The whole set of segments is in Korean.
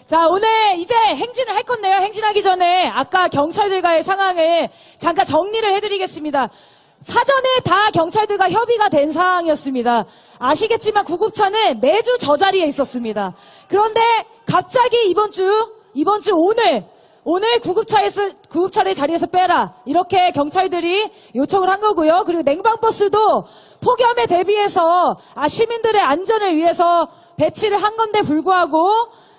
자, 오늘 이제 행진을 할 건데요. 행진하기 전에 아까 경찰들과의 상황을 잠깐 정리를 해드리겠습니다. 사전에 다 경찰들과 협의가 된 사항이었습니다. 아시겠지만 구급차는 매주 저 자리에 있었습니다. 그런데 갑자기 이번 주 오늘 구급차를 자리에서 빼라. 이렇게 경찰들이 요청을 한 거고요. 그리고 냉방버스도 폭염에 대비해서 시민들의 안전을 위해서 배치를 한 건데 불구하고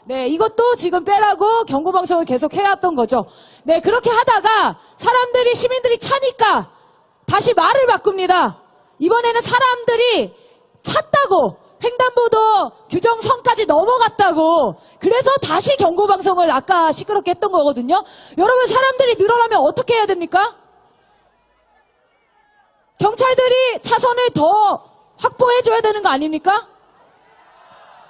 네, 이것도 지금 빼라고 경고방송을 계속 해왔던 거죠. 네, 그렇게 하다가 시민들이 차니까 다시 말을 바꿉니다. 이번에는 사람들이 찼다고, 횡단보도 규정선까지 넘어갔다고, 그래서 다시 경고방송을 아까 시끄럽게 했던 거거든요. 여러분, 사람들이 늘어나면 어떻게 해야 됩니까? 경찰들이 차선을 더 확보해줘야 되는 거 아닙니까?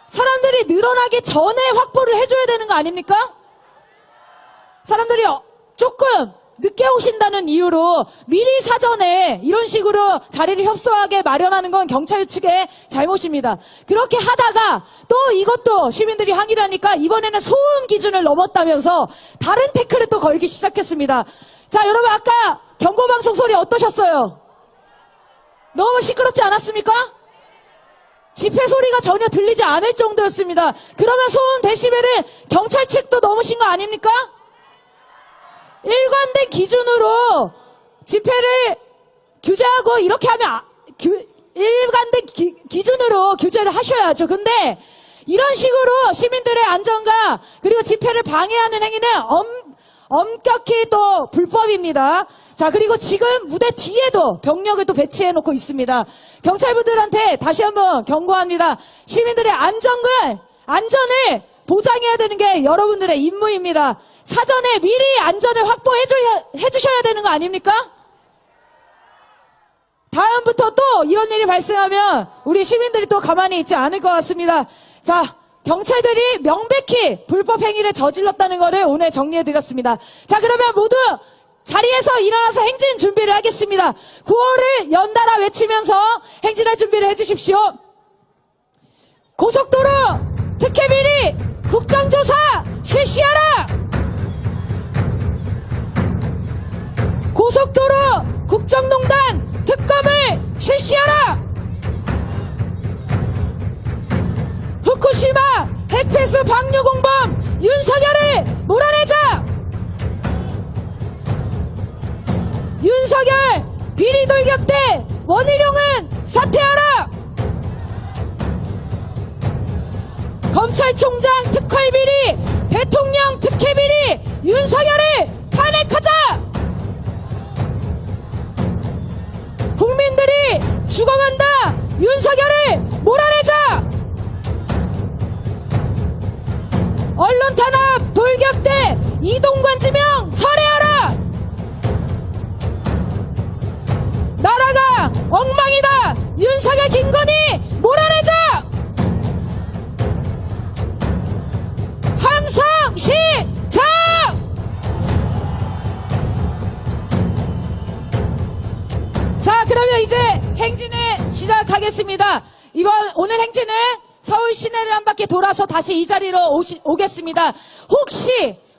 사람들이 늘어나기 전에 확보를 해줘야 되는 거 아닙니까? 사람들이 조금 늦게 오신다는 이유로 미리 사전에 이런 식으로 자리를 협소하게 마련하는 건 경찰 측의 잘못입니다. 그렇게 하다가 또 이것도 시민들이 항의를 하니까 이번에는 소음 기준을 넘었다면서 다른 태클을 또 걸기 시작했습니다. 자, 여러분 아까 경고방송 소리 어떠셨어요? 너무 시끄럽지 않았습니까? 집회 소리가 전혀 들리지 않을 정도였습니다. 그러면 소음 데시벨은 경찰 측도 넘으신 거 아닙니까? 일관된 기준으로 집회를 규제하고 이렇게 하면 일관된 기준으로 규제를 하셔야죠. 근데 이런 식으로 시민들의 안전과 그리고 집회를 방해하는 행위는 엄격히 또 불법입니다. 자, 그리고 지금 무대 뒤에도 병력을 또 배치해 놓고 있습니다. 경찰분들한테 다시 한번 경고합니다. 시민들의 안전을 보장해야 되는 게 여러분들의 임무입니다. 사전에 미리 안전을 해주셔야 되는 거 아닙니까? 다음부터 또 이런 일이 발생하면 우리 시민들이 또 가만히 있지 않을 것 같습니다. 자, 경찰들이 명백히 불법 행위를 저질렀다는 것을 오늘 정리해드렸습니다. 자, 그러면 모두 자리에서 일어나서 행진 준비를 하겠습니다. 구호를 연달아 외치면서 행진할 준비를 해주십시오. 고속도로 특혜비리 국정조사 실시하라! 고속도로 국정농단 특검을 실시하라! 후쿠시마 핵폐수 방류 공범 윤석열을 몰아내자! 윤석열 비리 돌격대 원희룡은 사퇴하라! 검찰총장 특활비리 대통령 특혜비리 윤석열을 탄핵하자! 국민들이 죽어간다! 윤석열을 몰아내자! 언론 탄압 돌격대 이동관 지명 철회하라! 나라가 엉망이다! 윤석열 김건희 몰아내자! 함성 시작! 자, 그러면 이제 행진을 시작하겠습니다. 오늘 행진은 서울 시내를 한 바퀴 돌아서 다시 이 자리로 오겠습니다.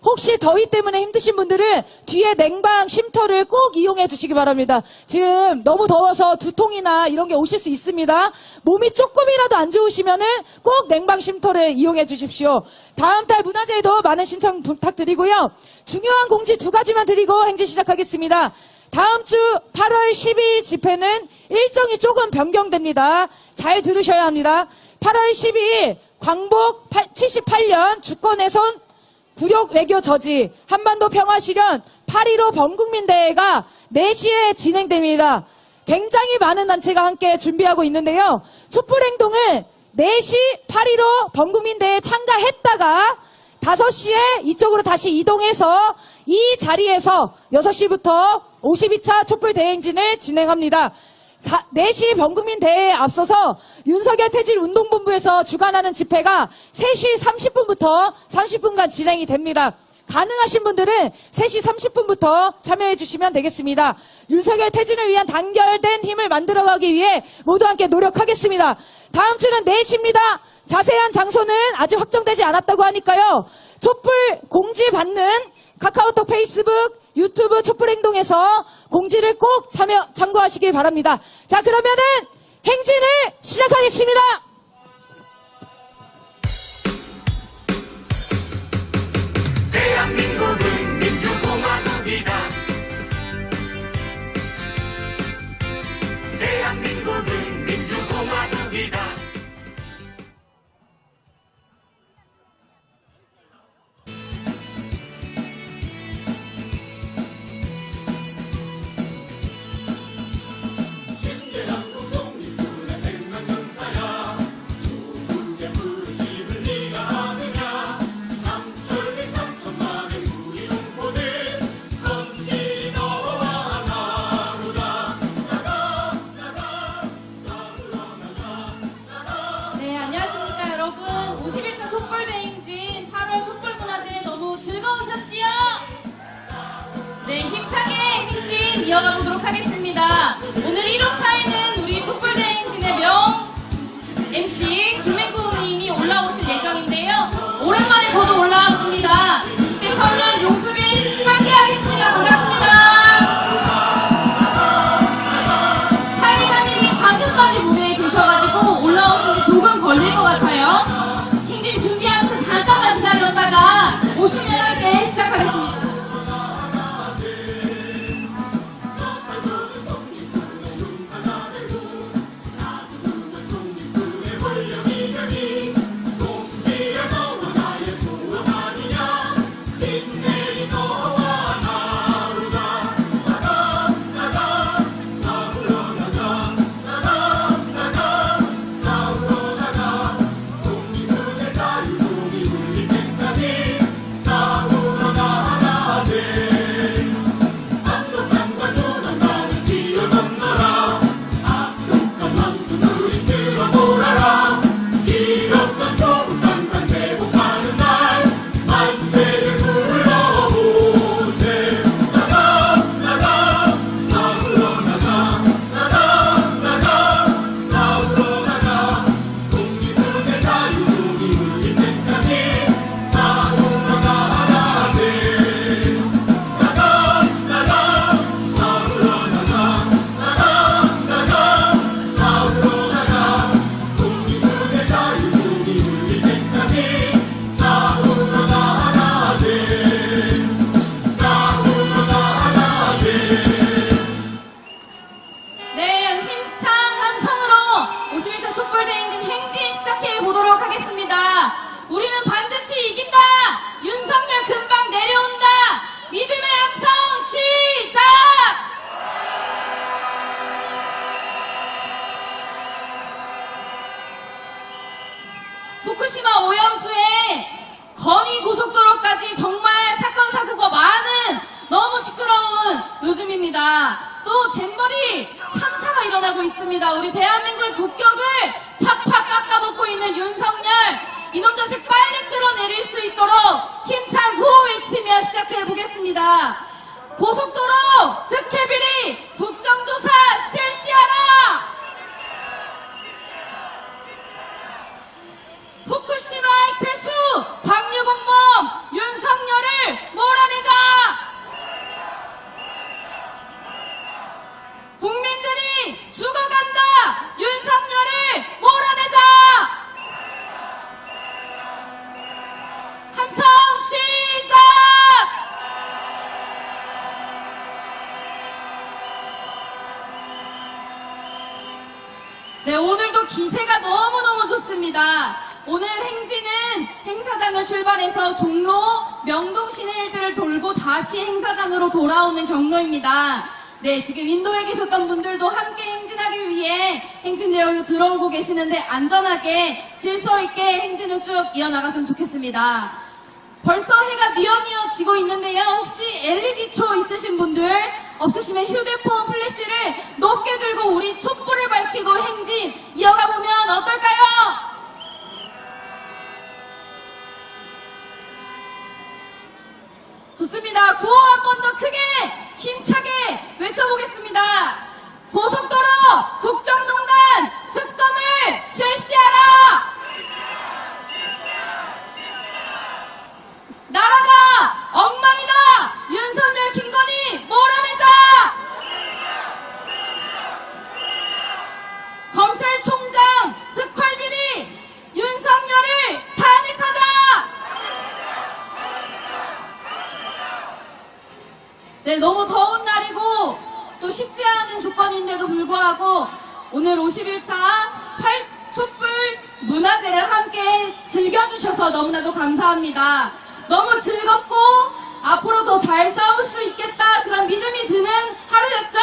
혹시 더위 때문에 힘드신 분들은 뒤에 냉방 쉼터를 꼭 이용해 주시기 바랍니다. 지금 너무 더워서 두통이나 이런 게 오실 수 있습니다. 몸이 조금이라도 안 좋으시면은 꼭 냉방 쉼터를 이용해 주십시오. 다음 달 문화제에도 많은 신청 부탁드리고요. 중요한 공지 2가지만 드리고 행진 시작하겠습니다. 다음 주 8월 12일 집회는 일정이 조금 변경됩니다. 잘 들으셔야 합니다. 8월 12일 광복 78년 주권훼손 굴욕 외교 저지 한반도 평화실현 8.15 범국민대회가 4시에 진행됩니다. 굉장히 많은 단체가 함께 준비하고 있는데요. 촛불행동은 4시 8.15 범국민대회에 참가했다가 5시에 이쪽으로 다시 이동해서 이 자리에서 6시부터 52차 촛불 대행진을 진행합니다. 4시 범국민대회에 앞서서 윤석열 퇴질 운동본부에서 주관하는 집회가 3시 30분부터 30분간 진행이 됩니다. 가능하신 분들은 3시 30분부터 참여해 주시면 되겠습니다. 윤석열 퇴진을 위한 단결된 힘을 만들어가기 위해 모두 함께 노력하겠습니다. 다음 주는 4시입니다. 자세한 장소는 아직 확정되지 않았다고 하니까요. 촛불 공지 받는 카카오톡, 페이스북, 유튜브 촛불 행동에서 공지를 꼭 참고하시길 바랍니다. 자, 그러면은 행진을 시작하겠습니다. 대한민국은 민주공화국이다. 대한민국은 민주공화국이다. 네, 안녕하십니까 여러분. 51차 촛불대행진 8월 촛불문화제 너무 즐거우셨지요? 네, 힘차게 행진 이어가 보도록 하겠습니다. 오늘 1호차에는 우리 촛불대행진의 명 MC 김행구 님이 올라오실 예정인데요. 오랜만에 저도 올라왔습니다. 20대 청년 용수빈 함께하겠습니다. 반갑습니다. 사회자님이 방금까지 무대에 계셔가지고 올라오시는데 조금 걸릴 것 같아요. 행진 준비하면서 잠깐만 기다렸다가 오시면 함께 시작하겠습니다. 네, 힘찬 함성으로 51차 촛불대행진 행진 시작해 보도록 하겠습니다. 우리는 반드시 이긴다. 윤석열 금방 내려온다. 믿음의 함성 시작. 후쿠시마 오염수에 건희 고속도로까지 정말 사건 사고가 많은 너무 시끄러운 요즘입니다. 또 잼버리 참사가 일어나고 있습니다. 우리 대한민국의 국격을 팍팍 깎아먹고 있는 윤석열, 이놈 자식 빨리 끌어내릴 수 있도록 힘찬 구호 외치며 시작해 보겠습니다. 고속도로 득해비리 국정조사 실시하라. 후쿠시마 핵폐수 방류공범 윤석열을 몰아내자. 국민들이 죽어간다. 윤석열을 몰아내자. 함성 시작. 네, 오늘도 기세가 너무너무 좋습니다. 오늘 행진은 행사장을 출발해서 종로, 명동 시내일들을 돌고 다시 행사장으로 돌아오는 경로입니다. 네, 지금 인도에 계셨던 분들도 함께 행진하기 위해 행진대열로 들어오고 계시는데 안전하게 질서 있게 행진을 쭉 이어나갔으면 좋겠습니다. 벌써 해가 뉘어뉘어 지고 있는데요. 혹시 LED초 있으신 분들 없으시면 휴대폰 플래시를 높게 들고 우리 촛불을 밝히고 행진 이어가 보면 어떨까요? 좋습니다. 구호 한 번 더 크게 힘차게 외쳐보겠습니다. 고속도로 국정농단 특검을 실시하라. 번인데도 불구하고 오늘 51차 촛불 문화제를 함께 즐겨주셔서 너무나도 감사합니다. 너무 즐겁고 앞으로 더 잘 싸울 수 있겠다 그런 믿음이 드는 하루였죠?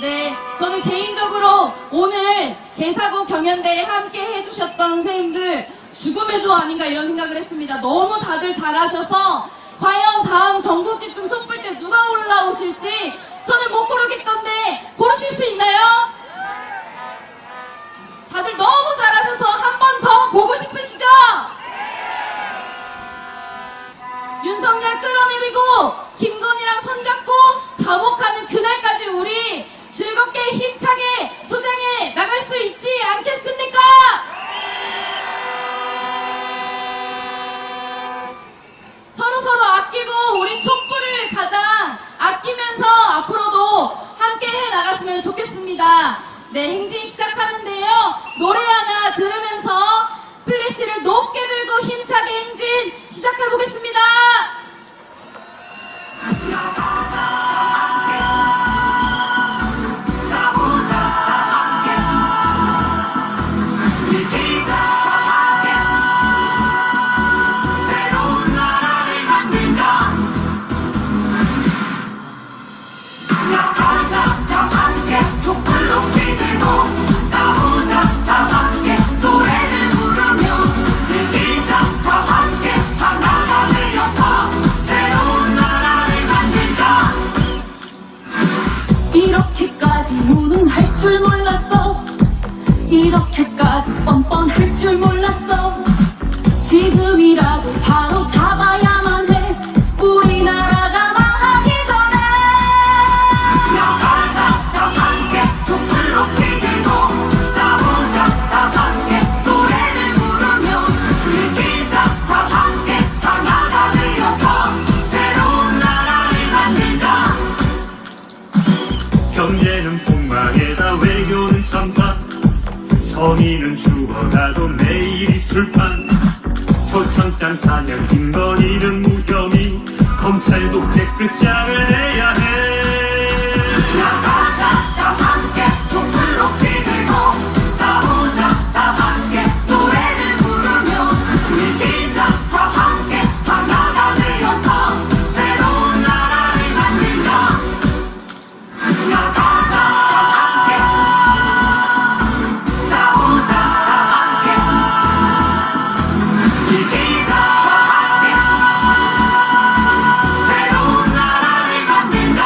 네, 저는 개인적으로 오늘 개사고 경연대에 함께 해주셨던 선생님들 죽음의 조 아닌가 이런 생각을 했습니다. 너무 다들 잘하셔서 과연 다음 전국집중 촛불 때 누가 올라오실지 저는 못 고르겠던데 고르실 수 있나요? 다들 너무 잘하셔서 한 번 더 보고 싶으시죠? 윤석열 끌어내리고 김건희랑 손잡고 감옥가는 그날까지 우리 즐겁게 힘차게 투쟁해 나갈 수 있지 않겠습니까? 서로 아끼고 우리 촛불을 가장 아끼면서 앞으로도 함께 해 나갔으면 좋겠습니다. 네, 행진 시작하는데요. 노래 하나 들으면서 플래시를 높게 들고 힘차게 행진 시작해 보겠습니다. 새로운 나라를 만들자. 나가자 다 함께 촛불 높이 들고 싸우자 다 함께 노래를 부르며 느끼자 다 함께 하나가 되어서 새로운 나라를 만들자. 이렇게까지 무능할 줄 몰랐어. 이렇게까지 뻔뻔할 줄 몰랐어. 지금이라도 바로 잡아야만 해. 우리나라가 망하기 전에. 나가자 다 함께 촛불 높이 들고 싸우자 다 함께 노래를 부르며 느끼자 다 함께 하나가 되어서 새로운 나라를 만들자. 경제는 폭망에다 외교는 참사, 성인은 죽어가도 매일이 술판. 표창장 사냥 김건희는 무혐의, 검찰도 깨끗장을 내야 해. 나가자 다 함께 촛불 높이 들고 싸우자 다 함께 노래를 부르며 느끼자 다 함께 하나가 되어서 새로운 나라를 만들자. 나가자 다 함께 싸우자 다 함께 느끼자 다 함께 새로운 나라를 만들자.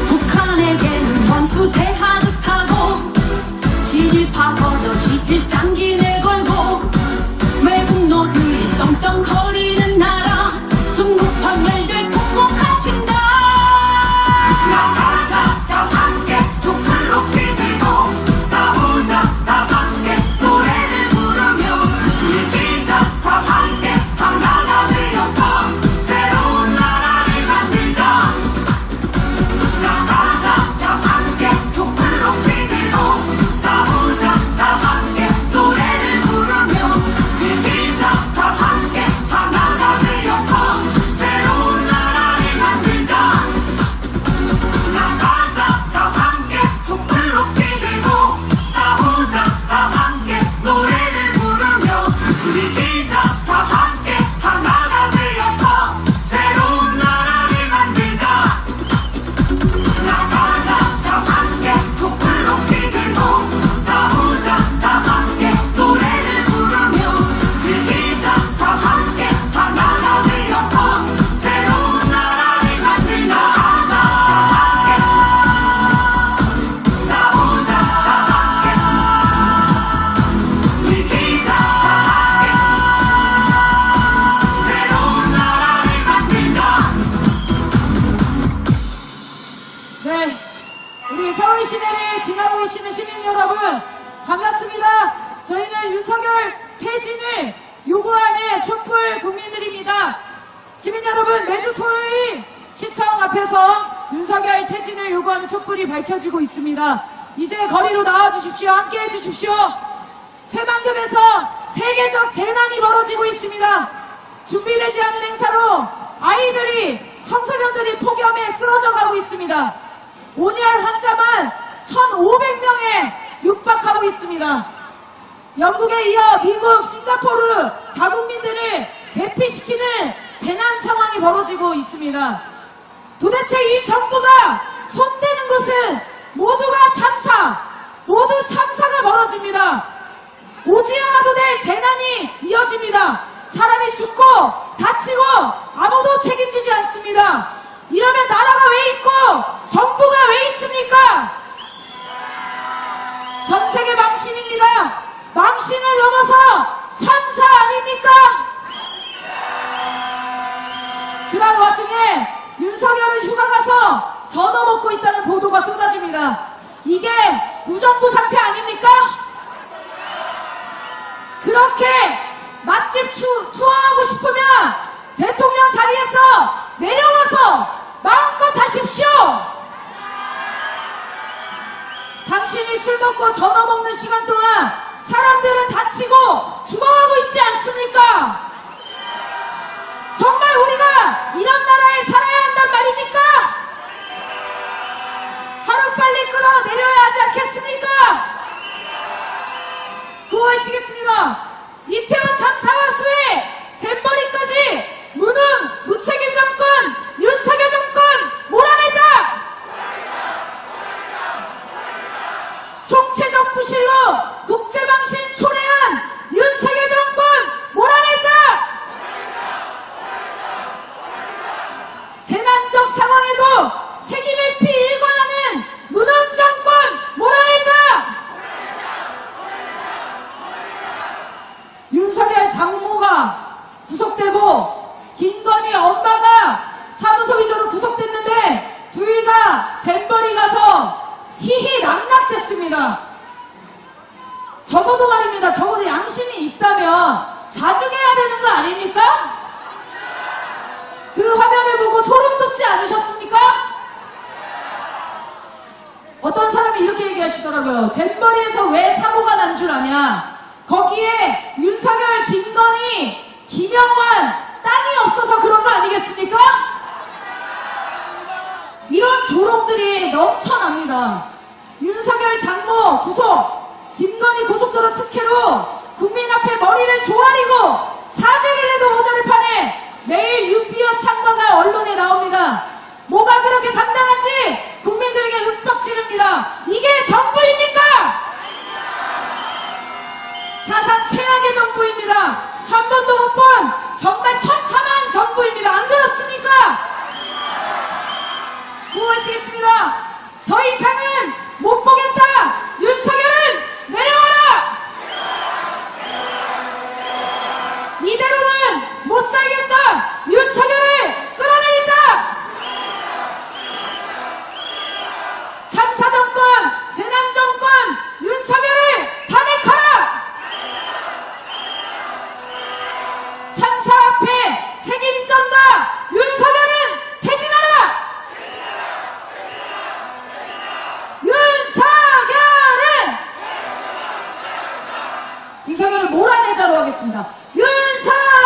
북한에게는 원수 대하듯하고 친일파 버젓이 일장기 내걸고 외국 노들이 떵떵거리는 나라 중국판 멜들 통곡하신다. 나가자 다 함께 촛불 높이 들고 싸우자 다 함께 노래를 부르며 느끼자 다 함께 하나가 되어서 새로운 나라를 만들자. 나가자 다 함께 촛불 높이 들고 싸우자 다 함께 노래를 부르며 느끼자 다 함께 하나가 되어서 새로운 나라를 만들자. 나가자 다 함께 촛불 높이 들고 싸우자 다 함께 노래를 부르며 느끼자 다 함께 하나가 되어서 새로운 나라를 만들자. 나가자 다 함께 촛불 높이 들고 싸우자 다 함께 노래를 부르며 느끼자 다 함께 하나가 되어서 새로운 나라를 만들자. 나가자 다 함께 싸우자 다 함께 느끼자 다 함께 새로운 나라를 만들자. 네, 우리 서울 시내를 지나고 계시는 시민 여러분 반갑습니다. 저희는 윤석열 퇴진을 요구하는 촛불 국민들입니다. 시민 여러분, 매주 토요일 시청 앞에서 윤석열 퇴진을 요구하는 촛불이 밝혀지고 있습니다. 이제 거리로 나와주십시오. 함께해 주십시오. 새만금에서 세계적 재난이 벌어지고 있습니다. 준비되지 않은 행사로 아이들이 청소년들이 폭염에 쓰러져 가고 있습니다. 온열 환자만 1,500명에 육박하고 있습니다. 영국에 이어 미국, 싱가포르 자국민들을 대피시키는 재난 상황이 벌어지고 있습니다. 도대체 이 정부가 손대는 곳은 모두가 모두 참사가 벌어집니다. 오지 않아도 될 재난이 이어집니다. 사람이 죽고 다치고 아무도 책임지지 않습니다. 이러면 나라가 왜 있고 정부가 왜 있습니까? 전 세계 망신입니다. 망신을 넘어서 참사 아닙니까? 그런 와중에 윤석열은 휴가 가서 전어 먹고 있다는 보도가 쏟아집니다. 이게 무정부 상태 아닙니까? 그렇게 맛집 투어하고 싶으면 대통령 자리에서 내려와서 마음껏 하십시오. 당신이 술 먹고 전어 먹는 시간 동안 사람들은 다치고 죽어가고 있지 않습니까? 정말 우리가 이런 나라에 살아야 한단 말입니까? 하루빨리 끌어내려야 하지 않겠습니까? 구호해치겠습니다. 이태원 참사와 수해, 잼버리까지 무능, 무책임 정권, 윤석열 정권 몰아내자! 총체적 부실로 국제망신 초래한 윤석열 정권 몰아내자! 재난적 상황에도 책임을 피일관하는 무능 정권 몰아내자! 윤석열 장모가 구속되고 김건희 엄마가 사무소 위조로 구속됐는데 둘 다 잼버리 가서 희희 낙락됐습니다. 적어도 말입니다. 적어도 양심이 있다면 자중해야 되는 거 아닙니까? 그 화면을 보고 소름 돋지 않으셨습니까? 어떤 사람이 이렇게 얘기하시더라고요. 잼버리에서 왜 사고가 난 줄 아냐? 거기에 윤석열, 김건희, 김영환 땅이 없어서 그런 거 아니겠습니까? 이런 조롱들이 넘쳐납니다. 윤석열 장모 구속, 김건희 고속도로 특혜로 국민 앞에 머리를 조아리고 사죄를 해도 모자를 판에 매일 유비어 참가가 언론에 나옵니다. 뭐가 그렇게 당당한지 국민들에게 윽박 지릅니다. 이게 정부입니까? 사상 최악의 정부입니다. 한 번도 못 본 정말 천사만 정부입니다. 안 그렇습니까? 구호하시겠습니다. 더 이상은 못 보겠다. 윤석열은 내려와라. 이대로는 못 살겠다. 윤석열을 끌어내리자. 참사정권, 재난정권, 윤석열을 탄핵하라. 참사 앞에 책임전다. 윤석열은 퇴진하라. 윤석열을 몰아내자로 하겠습니다. 윤석열을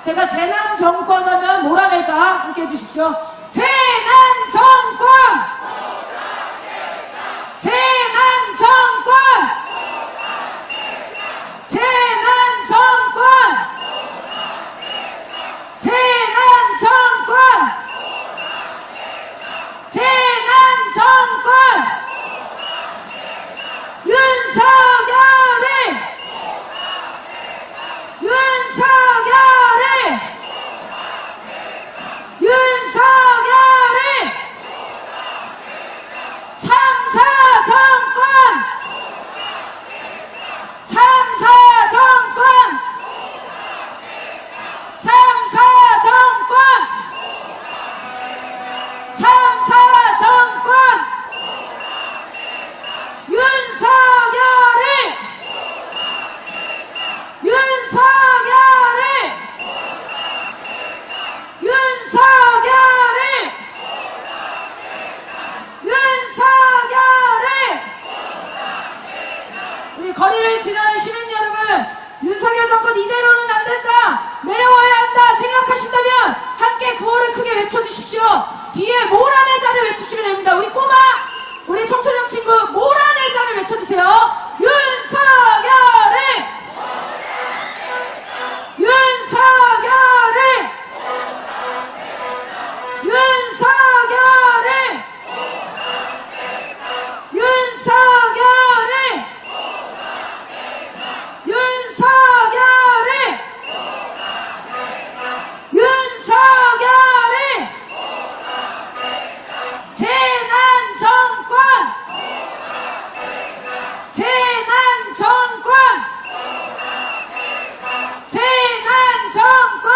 제가 재난정권 하면 몰아내자 함께 해주십시오. 재난정권! 재난정권! 재난정권! 재난정권! 재난정권! 윤석열을! 윤석열을! 윤석! 머리를 지나는 시민 여러분, 윤석열 정권 이대로는 안 된다, 내려와야 한다 생각하신다면 함께 구호를 크게 외쳐주십시오. 뒤에 몰아내자를 외치시면 됩니다. 우리 꼬마, 우리 청소년 친구 몰아내자를 외쳐주세요. 윤석열을, 윤석열을, 윤석열을, 윤석열을, 윤석열을, 윤석열을, 재난정권, 재난정권, 재난정권.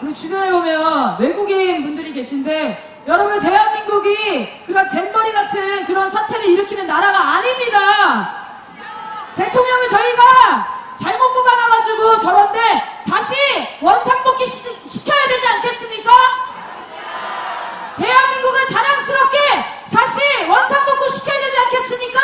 우리 주변에 보면 외국인 분들이 계신데, 여러분 대한민국이 그런 잼버리 같은 그런 사태를 일으키는 나라가 아닙니다. 대통령이 저희가 잘못 뽑아놔가지고 저런데 다시 원상복귀 시켜야 되지 않겠습니까? 대한민국을 자랑스럽게 다시 원상복귀 시켜야 되지 않겠습니까?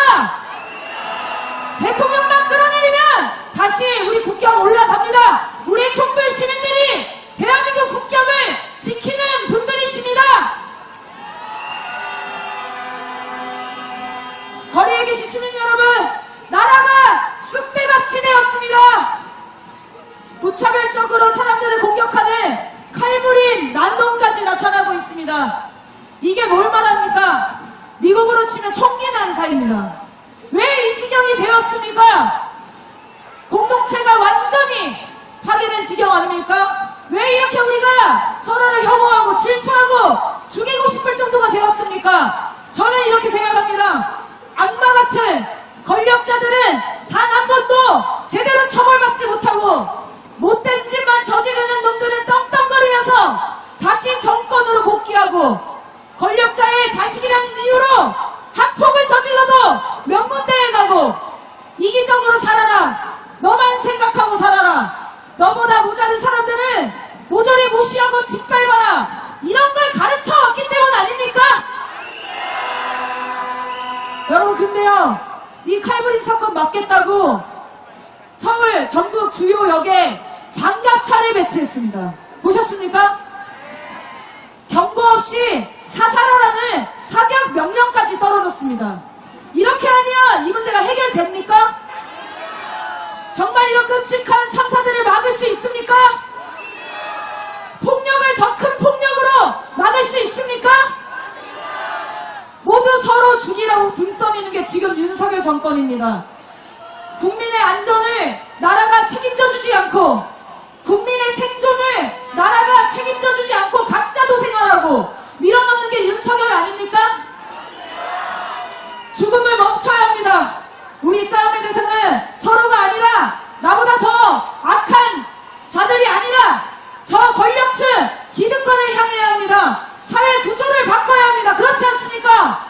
대통령만 끌어내리면 다시 우리 국격 올라갑니다. 우리 촛불 시민들이 대한민국 국격을 지키는 분들이십니다. 거리에 계신 시민 여러분, 나라가 쑥대밭이 되었습니다. 무차별적으로 사람들을 공격하는 칼부림 난동까지 나타나고 있습니다. 이게 뭘 말합니까? 미국으로 치면 총기 난사입니다. 왜 이 지경이 되었습니까? 공동체가 완전히 파괴된 지경 아닙니까? 왜 이렇게 우리가 서로를 혐오하고 질투하고 죽이고 싶을 정도가 되었습니까? 저는 이렇게 생각합니다. 악마 같은 권력자들은 단 한 번도 제대로 처벌받지 못하고 못된 짓만 저지르는 놈들은 떵떵거리면서 다시 정권으로 복귀하고, 권력자의 자식이라는 이유로 학폭을 저질러도 명문대에 가고, 이기적으로 살아라, 너만 생각하고 살아라, 너보다 모자른 사람들은 모조리 무시하고 짓밟아라, 이런 걸 가르쳐왔기 때문 아닙니까? 여러분, 근데요, 이 칼부림 사건 막겠다고 서울 전국 주요 역에 장갑차를 배치했습니다. 보셨습니까? 경고 없이 사살하라는 사격 명령까지 떨어졌습니다. 이렇게 하면 이 문제가 해결됩니까? 정말 이런 끔찍한 참사들을 막을 수 있습니까? 폭력을 더 큰 폭력으로 막을 수 있습니까? 모두 서로 죽이라고 등 떠미는 게 지금 윤석열 정권입니다. 국민의 안전을 나라가 책임져주지 않고, 국민의 생존을 나라가 책임져주지 않고 각자 도생하라고 밀어넣는 게 윤석열 아닙니까? 죽음을 멈춰야 합니다. 우리 싸움에 대해서는 서로가 아니라, 나보다 더 악한 자들이 아니라 저 권력층 기득권을 향해야 합니다. 사회 구조를 바꿔야 합니다. 그렇지 않습니까?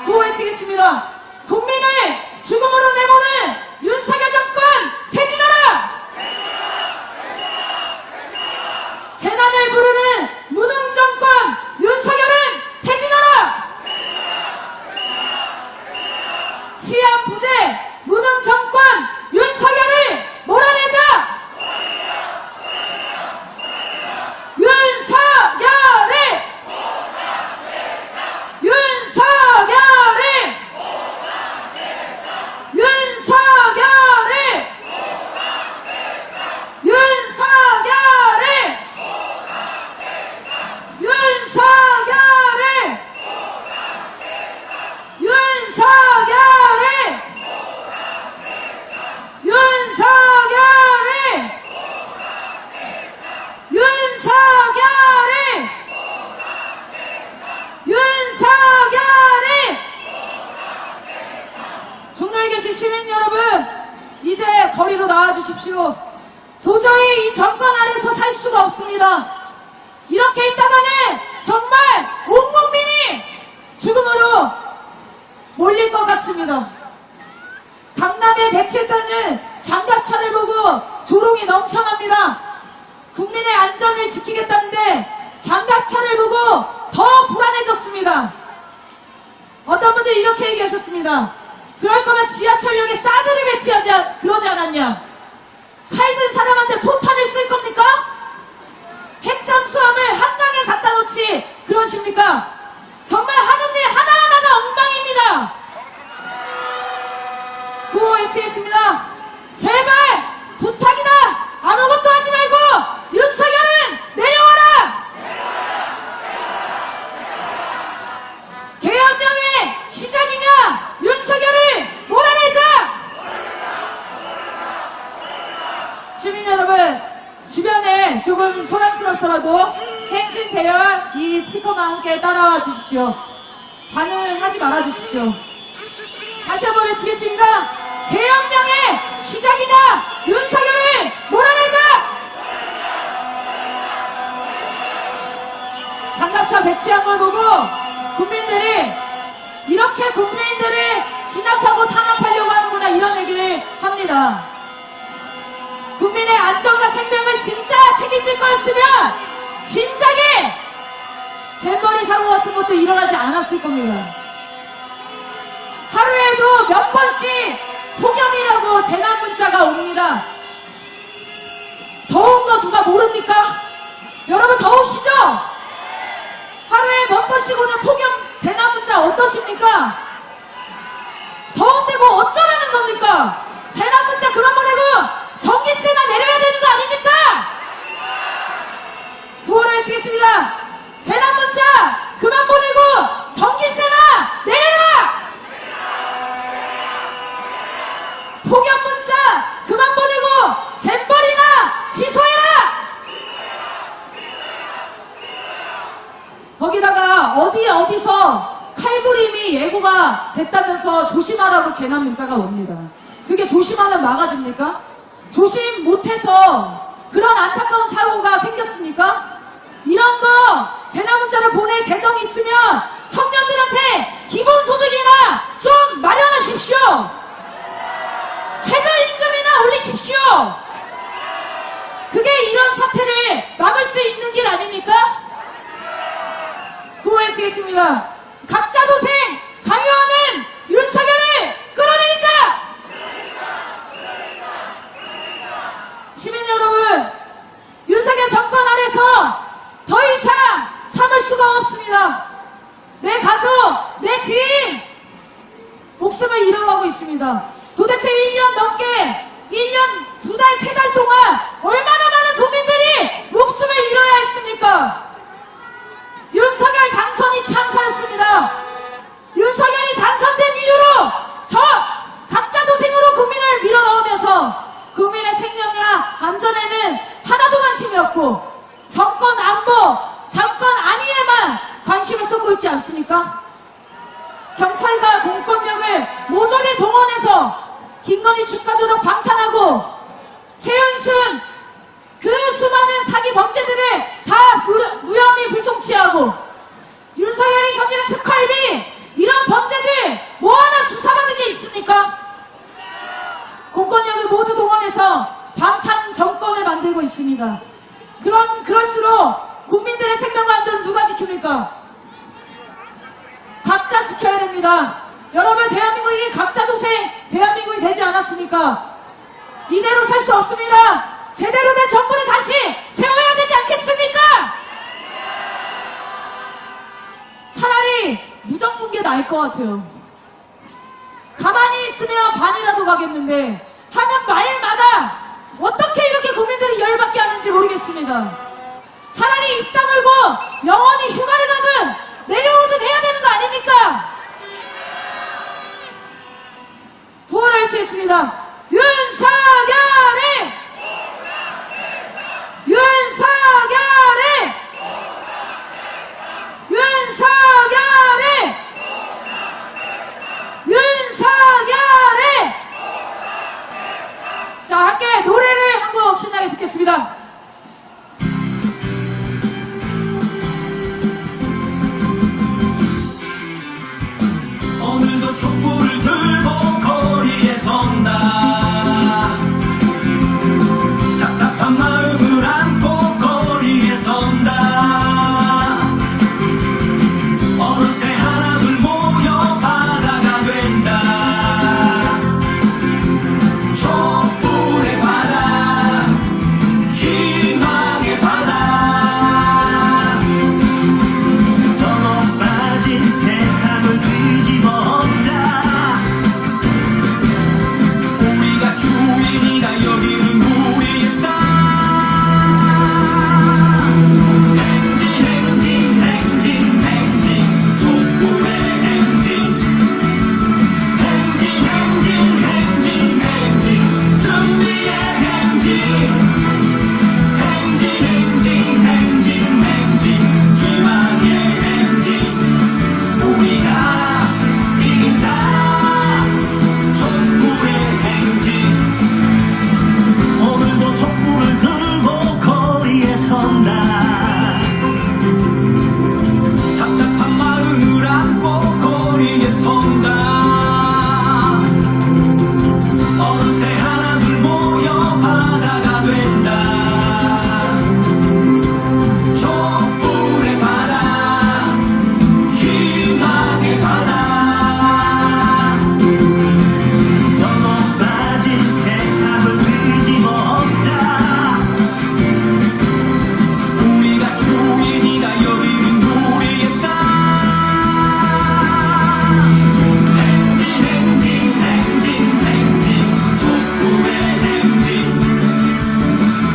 구호해주겠습니다. 국민을 죽음으로 내모는 윤석열 정권 퇴진하라! 재난을 부르는 무능 정권 윤석열은 퇴진하라! 치안 부재 무능 정권 윤석열을 몰아내자! 윤석열을! 윤석열을! 윤석열을! 윤석열을! 윤석열을! 윤석열을! 윤석열을! 윤석열을! 윤석열을! 종로에 계신 시민 여러분, 이제 거리로 나와주십시오. 도저히 이 정권 아래서 살 수가 없습니다. 이렇게 있다가는 정말 온 국민이 죽음으로 몰릴 것 같습니다. 강남에 배치했다는 장갑차를 보고 조롱이 넘쳐납니다. 국민의 안전을 지키겠다는데 장갑차를 보고 더 불안해졌습니다. 어떤 분들이 이렇게 얘기하셨습니다. 그럴 거면 지하철역에 사드를 배치하지 그러지 않았냐. 칼 든 사람한테 포탄을 쓸 겁니까? 핵잠수함을 한강에 갖다 놓지 그러십니까? 정말 하는 일 하나하나가 엉망입니다. 구호 외치겠습니다. 제발 부탁이다. 아무것도 하지 말고 윤석열은 내려와라. 계엄령의 시작이냐. 윤석열을 몰아내자. 시민 여러분, 주변에 조금 소란스럽더라도 행진 대열 이 스피커와 함께 따라와 주십시오. 반응하지 말아 주십시오. 다시 한번 외치겠습니다. 계엄령의 시작이냐. 윤석열을 몰아내자. 장갑차 배치한 걸 보고 국민들이 이렇게 국민들을 진압하고 탄압하려고 하는구나 이런 얘기를 합니다. 국민의 안전과 생명을 진짜 책임질 거였으면 진작에 잼버리 사고 같은 것도 일어나지 않았을 겁니다. 하루에도 몇 번씩 폭염이라고 재난 문자가 옵니다. 더운 거 누가 모릅니까? 여러분 더우시죠? 하루에 몇 번씩 오는 폭염 재난 문자 어떠십니까? 더운데 뭐 어쩌라는 겁니까? 재난 문자 그만 보내고 전기세나 내려야 되는 거 아닙니까? 구호를 외치겠습니다. 재난 문자 그만 보내고 전기세나 내려라! 폭염 문자 그만 보내고 잼버리나 취소해라! 거기다가 어디서 칼부림이 예고가 됐다면서 조심하라고 재난 문자가 옵니다. 그게 조심하면 막아줍니까? 조심 못해서 그런 안타까운 사고가 생겼습니까? 이런 거 재난 문자를 보낼 재정이 있으면 청년들한테 기본소득이나 좀 마련하십시오. 최저임금이나 올리십시오. 그게 이런 사태를 막을 수 있는 길 아닙니까? 구호해주겠습니다. 각자 도생 강요하는 윤석열을 끌어내리자. 시민 여러분, 윤석열 정권 아래서 더 이상 참을 수가 없습니다. 내 가족, 내 지인 목숨을 잃어가고 있습니다. 도대체 1년 넘게 1년 2달, 3달 동안 얼마나 많은 국민들이 목숨을 잃어야 했습니까? 윤석열 당선이 참사였습니다. 윤석열이 당선된 이유로 저 각자 도생으로 국민을 밀어넣으면서 국민의 생명이나 안전에는 하나도 관심이 없고 정권 안보, 정권 안위에만 관심을 쏟고 있지 않습니까? 경찰과 공권력을 모조리 동원해서 김건희 주가조작 방탄하고 최은순 그 수많은 사기 범죄들을 다 무혐의 불송치하고 윤석열이 저지른 특활비 이런 범죄들 뭐 하나 수사받는 게 있습니까? 공권력을 모두 동원해서 방탄 정권을 만들고 있습니다. 그럴수록 국민들의 생명과 안전은 누가 지킵니까? 각자 지켜야 됩니다. 여러분, 대한민국이 각자 도생 대한민국이 되지 않았습니까? 이대로 살 수 없습니다. 제대로 된 정부를 다시 세워야 되지 않겠습니까? 차라리 무정부인 게 나을 것 같아요. 가만히 있으면 반이라도 가겠는데 하는 말마다 어떻게 이렇게 국민들이 열받게 하는지 모르겠습니다. 차라리 입 다물고 영원히 휴가를 가든 내려오든 해야 되는 거 아닙니까? 구호를 외치겠습니다. 윤석열이! 윤석열이! 윤석열이! 윤석열이! 자, 함께 노래를 한 곡 신나게 듣겠습니다. 오늘도 촛불을 들고 거리에 선다. 답답한 마음을 안고 거리에 선다. 어느새 하나둘 모여 하나 서로 빠진 세상을 뒤집어엎자 우리가 주인이다 여기는 우리의 땅 행진 행진 행진 행진 촛불의 행진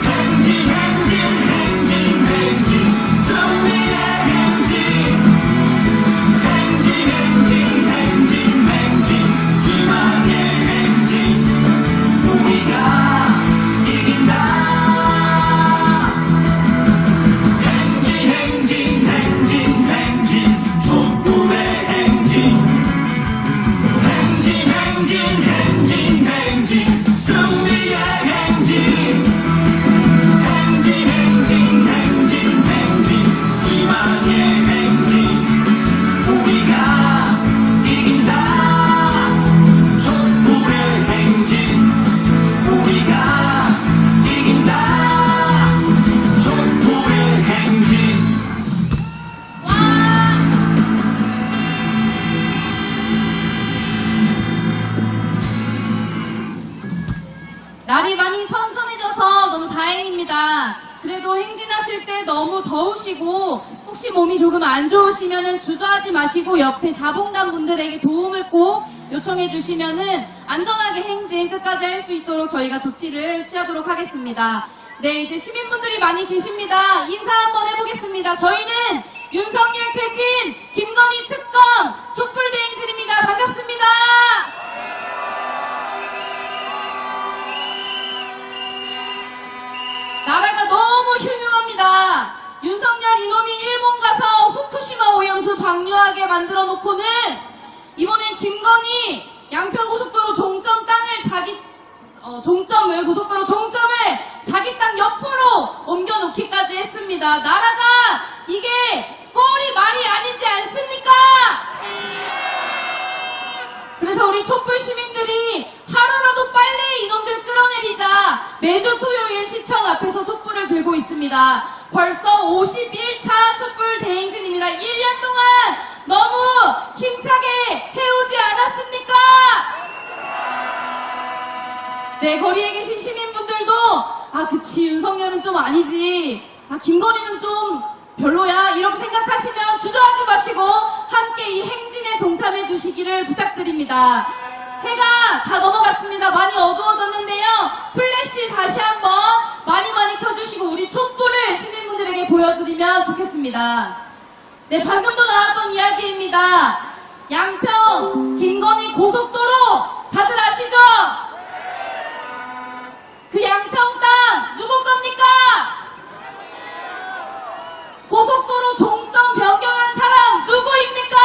행진 행진 행진 행진 승리의 행진 행진 행진 행진 행진 희망의 행진 우리가 이긴다 행진 행진 행진 행진 촛불의 행진 행진 행진 행진 행진 승리의 행진 행진 행진 행진 행진 희망의 행진 우리가 이긴다 촛불의 행진 우리가 이긴다 촛불의 행진 날이 많이 선선해져서 너무 다행입니다. 그래도 행진하실 때 너무 더우시고 혹시 몸이 조금 안 좋으시면은 주저하지 마시고 옆에 자봉단 분들에게 도움을 꼭 요청해 주시면은 안전하게 행진 끝까지 할 수 있도록 저희가 조치를 취하도록 하겠습니다. 네, 이제 시민분들이 많이 계십니다. 인사 한번 해보겠습니다. 저희는 윤석열 퇴진, 김건희 특검, 촛불 대행진입니다. 반갑습니다. 나라가 너무 흉흉합니다. 윤석열 이놈이 일본 가서 후쿠시마 오염수 방류하게 만들어 놓고는 이번엔 김건희 양평고속도로 고속도로 종점을 자기 땅 옆으로 옮겨놓기까지 했습니다. 나라가 이게 꼴이 말이 아니지 않습니까? 그래서 우리 촛불 시민들이 하루라도 빨리 이놈들 끌어내리자 매주 토요일 시청 앞에서 촛불을 들고 있습니다. 벌써 51차 촛불 대행진입니다. 1년 동안 너무 힘차게 해오지 않았습니까? 네, 거리에 계신 시민분들도 그치, 윤석열은 좀 아니지, 김건희는 좀 별로야, 이렇게 생각하시면 주저하지 마시고 함께 이 행진에 동참해 주시기를 부탁드립니다. 해가 다 넘어갔습니다. 많이 어두워졌는데요. 플래시 다시 한번 많이 켜주시고 우리 촛불을 시민분들에게 보여드리면 좋겠습니다. 네, 방금도 나왔던 이야기입니다. 양평 김건희 고속도로 다들 아시죠? 그 양평 땅 누구 겁니까? 고속도로 종점 변경한 사람 누구입니까?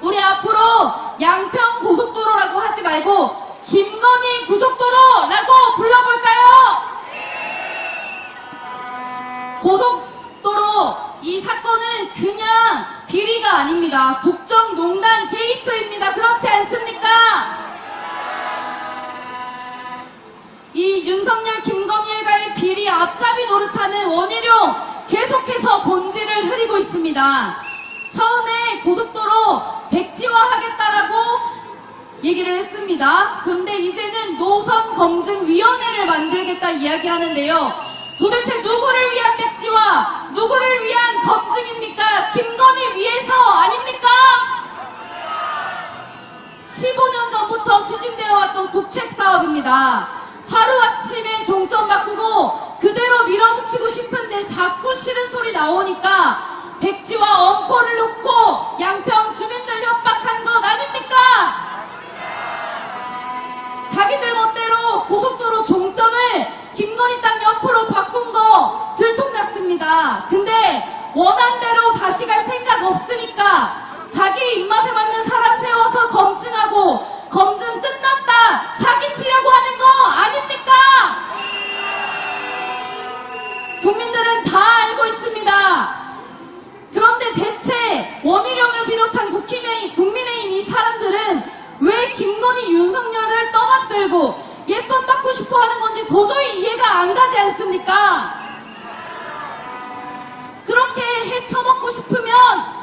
우리 앞으로 양평 고속도로라고 하지 말고 김건희 고속도로라고 불러볼까요? 고속도로 이 사건은 그냥 비리가 아닙니다. 국정농단 게이트입니다. 그렇지 않습니까? 이 윤석열 김건희일가의 비리 앞잡이 노릇하는 원희룡 계속해서 본질을 흐리고 있습니다. 처음에 고속도로 백지화하겠다라고 얘기를 했습니다. 그런데 이제는 노선검증위원회를 만들겠다 이야기하는데요. 도대체 누구를 위한 백지화, 누구를 위한 검증입니까? 김건희 위해서 아닙니까? 15년 전부터 추진되어 왔던 국책사업입니다. 하루아침에 종점 바꾸고 그대로 밀어붙이고 싶은데 자꾸 싫은 소리 나오니까 백지와 엄포를 놓고 양평 주민들 협박한 것 아닙니까? 자기들 멋대로 고속도로 종점을 김건희 땅 옆으로 바꾼 거 들통났습니다. 근데 원한대로 다시 갈 생각 없으니까 자기 입맛에 맞는 사람 세워서 검증하고 검증 끝났다 사기치려고 하는 거 아닙니까? 국민들은 다 알고 있습니다. 그런데 대체 원희룡을 비롯한 국민의힘 이 사람들은 왜 김건희 윤석열을 떠받들고 예쁨 받고 싶어 하는 건지 도저히 이해가 안 가지 않습니까? 그렇게 해쳐먹고 싶으면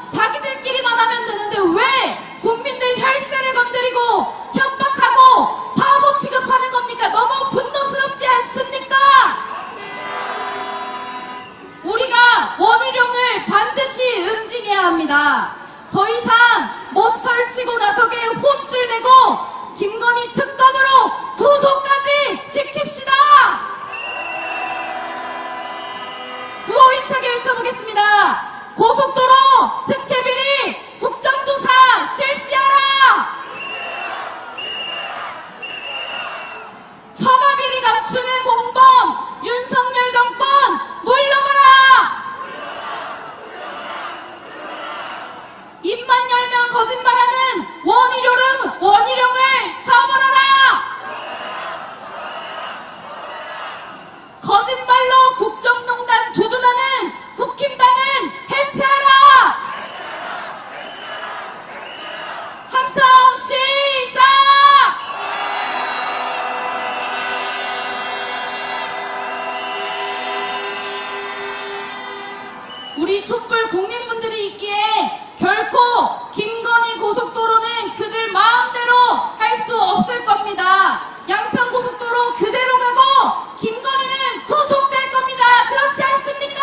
더 이상 못 설치고 나서게 혼쭐 내고 김건희 특검으로 구속까지 시킵시다. 구호 힘차게 외쳐보겠습니다. 고속도로 특혜비리 국정조사 실시하라. 처가비리 감추는 공범 윤석열 정권 물러가라. 입만 열면 거짓말하는 원희룡을 처벌하라. 거짓말로 국정농단 주둔하는 국힘당은 해체하라. 함성 시작. 우리 촛불 국민분들이 있기에 결코 김건희 고속도로는 그들 마음대로 할 수 없을 겁니다. 양평 고속도로 그대로 가고 김건희는 구속될 겁니다. 그렇지 않습니까?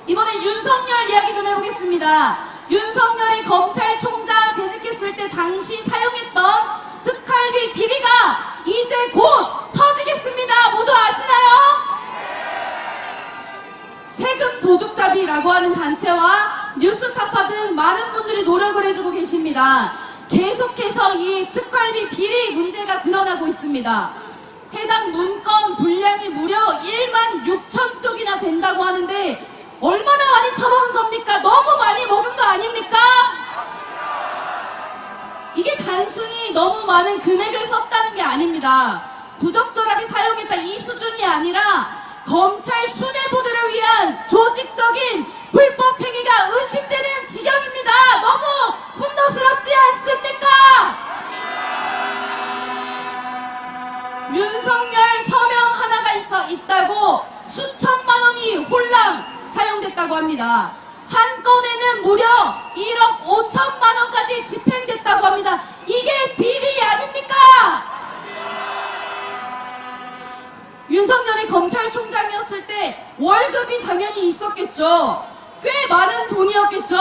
이번에 윤석열 이야기 좀 해보겠습니다. 윤석열이 검찰총장 재직했을 때 당시 사용했던 특활비 비리가 이제 곧 터지겠습니다. 모두 아시나요? 세금 도둑잡이라고 하는 단체와 뉴스타파 등 많은 분들이 노력을 해주고 계십니다. 계속해서 이 특활비 비리 문제가 드러나고 있습니다. 해당 문건 분량이 무려 1만 6천 쪽이나 된다고 하는데 얼마나 많이 처먹은 겁니까? 너무 많이 먹은 거 아닙니까? 이게 단순히 너무 많은 금액을 썼다는 게 아닙니다. 부적절하게 사용했다 이 수준이 아니라 검찰 수뇌부들을 위한 조직적인 불법 행위가 의심되는 지경입니다. 너무 분노스럽지 않습니까? 윤석열 서명 하나가 있다고 수천만 원이 홀랑 사용됐다고 합니다. 한 건에는 무려 1억 5천만 원까지 집행됐다고 합니다. 이게 비리 아닙니까? 윤석열이 검찰총장이었을 때 월급이 당연히 있었겠죠. 꽤 많은 돈이었겠죠.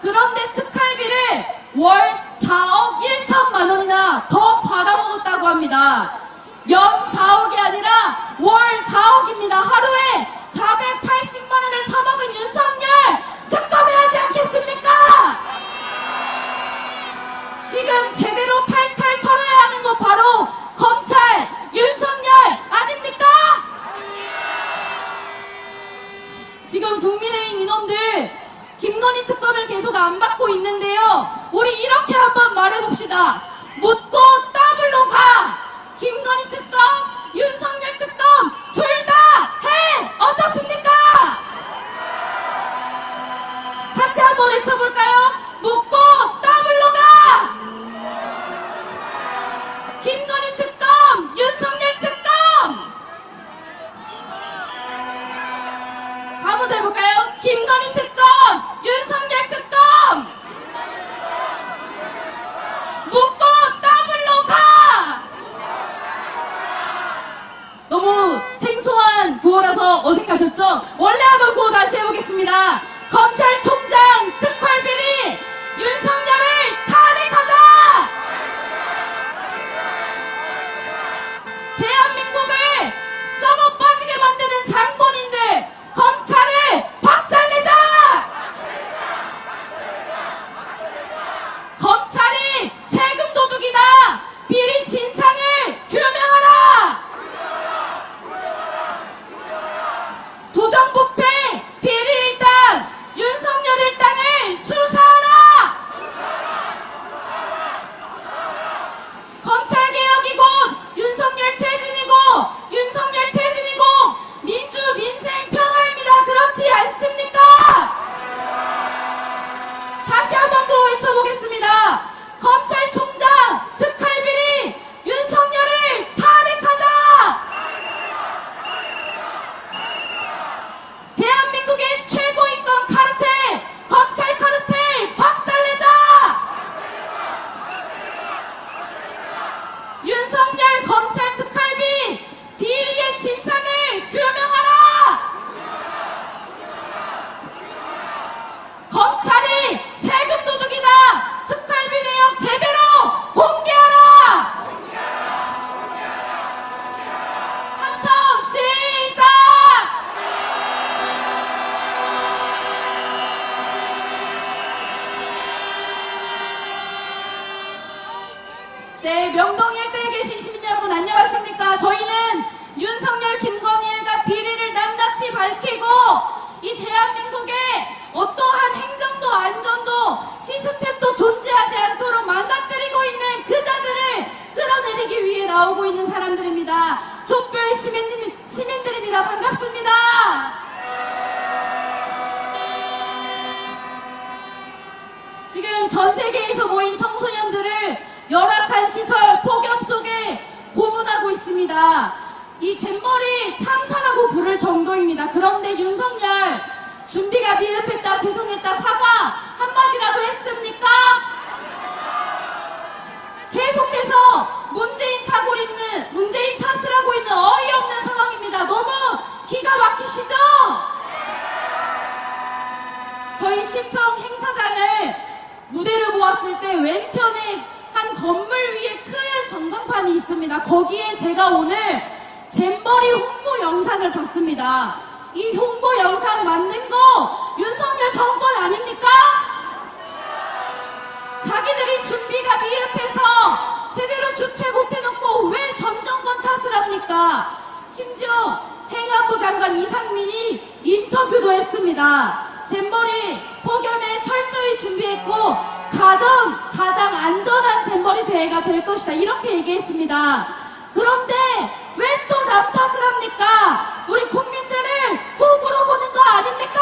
그런데 특활비를 월 4억 1천만 원이나 더 받아먹었다고 합니다. 연 4억이 아니라 월 4억입니다. 하루에 480만 원을 처먹은 윤석열 특검해야 하지 않겠습니까? 지금 제대로 탈탈 털어야 하는 거 바로 검찰 윤석열 아닙니까? 지금 국민의힘 인원들 김건희 특검을 계속 안 받고 있는데요. 우리 이렇게 한번 말해봅시다. 묻고 더블로 가. 김건희 특검, 윤석열 특검 둘 다 해. 어떻습니까? 같이 한번 외쳐볼까요? 묻고 더블로 가. 김건희 특검, 윤석열 특검. 한번 더 해볼까요? 김건희 특검, 윤석열 특검. 묻고 더블로 가. 너무 생소한 구호라서 어색하셨죠? 원래 하던 구호 다시 해보겠습니다. 검찰총장 특활비리 윤석열을 탄핵하자. 대한민국을 썩어 빠지게 만드는 장본인들 검찰을 박살내자. 검찰이 세금 도둑이다. 비리 진상을 규명하라. 부정부패 비리 일당 윤석열 일당을 수사하라. 검찰개혁이 곧 윤석열 퇴진이고 윤석열 퇴진이고 민주 민생 평화입니다. 그렇지 않습니까? 다시 한번 더 외쳐보겠습니다. 검찰총장 특활비리 윤석열을 탄핵하자. 대한민국의 최고 인권 카르텔 검찰 카르텔 박살내자. 윤석열 검찰 특활비 비리의 진상을 규명하라. 윤성열입니다. 반갑습니다. 지금 전 세계에서 모인 청소년들을 열악한 시설, 폭염 속에 고문하고 있습니다. 이 잼버리 참사라고 부를 정도입니다. 그런데 윤석열, 준비가 미흡했다, 죄송했다, 사과 한마디라도 했습니까? 계속해서 문재인 탓을 하고 있는 어이없는 상황입니다. 너무 기가 막히시죠? 저희 시청 행사장을 무대를 보았을 때 왼편에 한 건물 위에 큰 전광판이 있습니다. 거기에 제가 오늘 잼버리 홍보 영상을 봤습니다. 이 홍보 영상 만든 거 윤석열 정권 아닙니까? 자기들이 준비가 미흡해서 제대로 주최 못해놓고 왜 전 정권 탓을 합니까? 심지어 행안부 장관 이상민이 인터뷰도 했습니다. 잼버리 폭염에 철저히 준비했고 가장 안전한 잼버리 대회가 될 것이다. 이렇게 얘기했습니다. 그런데 왜 또 남 탓을 합니까? 우리 국민들을 호구로 보는 거 아닙니까?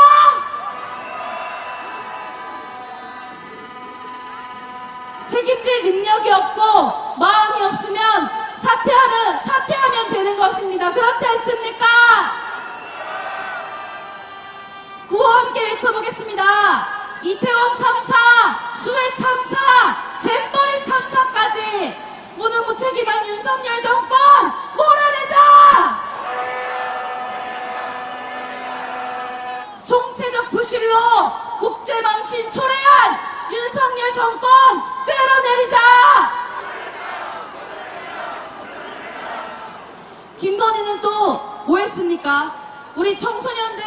책임질 능력이 없고 마음이 없으면 사퇴하면 되는 것입니다. 그렇지 않습니까? 구호 함께 외쳐보겠습니다. 이태원 참사, 수해 참사, 잼버리 참사까지 모두 무책임한 윤석열 정권 몰아내자! 총체적 부실로 국제망신 초래한 윤석열 정권 끌어내리자! 김건희는 또 뭐 했습니까? 우리 청소년들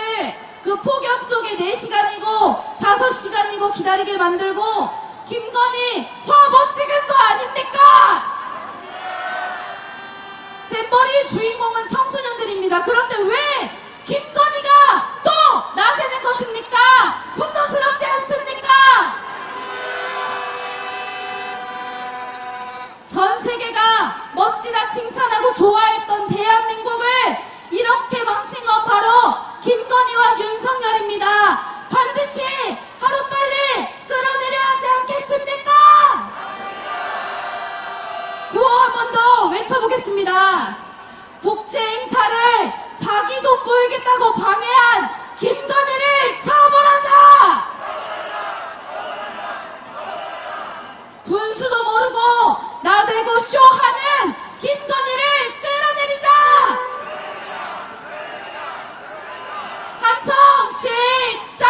그 폭염 속에 4시간이고 5시간이고 기다리게 만들고 김건희 화 못 찍은 거 아닙니까? 잼버리의 주인공은 청소년들입니다. 그런데 왜 김건희가 또 나대는 것입니까? 분노스럽지 않습니까? 전 세계가 멋지다 칭찬하고 좋아했던 대한민국을 이렇게 망친 건 바로 김건희와 윤석열입니다. 반드시 하루빨리 끌어내려야 하지 않겠습니까? 구호 한 번 더 외쳐보겠습니다. 국제 행사를 자기 돈 보이겠다고 방해한 김건희를 처벌하자! 분수도 모르고 나대고 쇼하는 김건희를 끌어내리자! 함성 시작!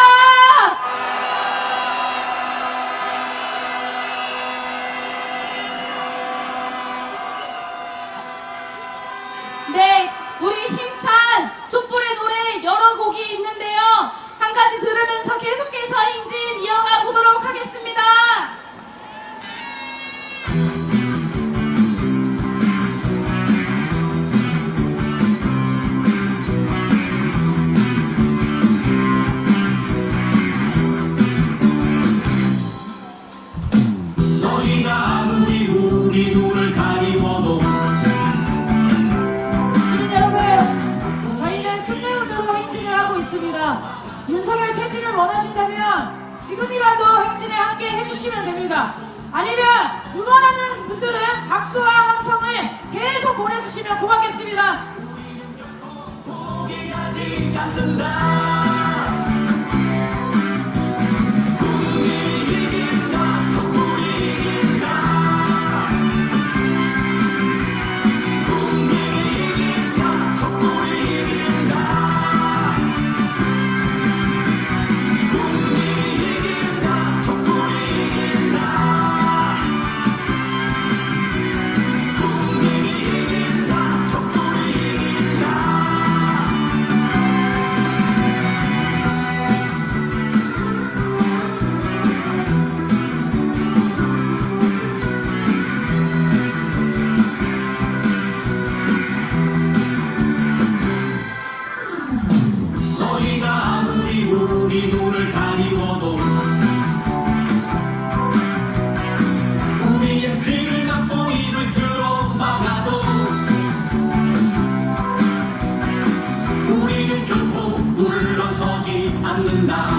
네, 우리 힘찬 촛불의 노래 여러 곡이 있는데요. 한 가지 들으면서 계속해서 행진 이어가 보도록 하겠습니다. 너희가 아무리 우리 둘을 가리워도 시민 여러분, 저희는 순례운동으로 행진을 하고 있습니다. 윤석열 퇴진을 원하신다면 지금이라도 행진에 함께 해주시면 됩니다. 아니면 응원하는 분들은 박수와 함성을 계속 보내주시면 고맙겠습니다. 포기하지 않는다. 않는다.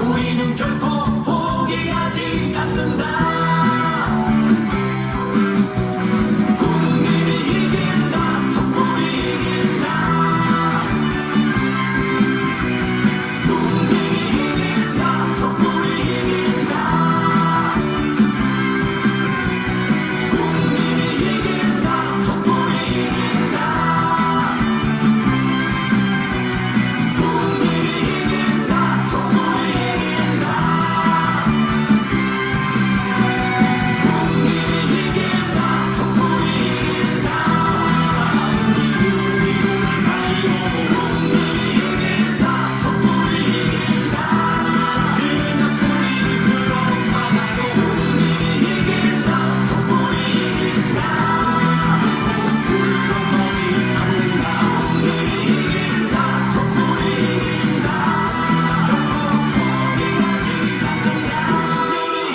우리는 결코 포기하지 않는다. 국민이 이긴다. 촛불이 이긴다. 국민이 이긴다. 촛불이 이긴다. 국민이 이긴다. 촛불이 이긴다. 국민이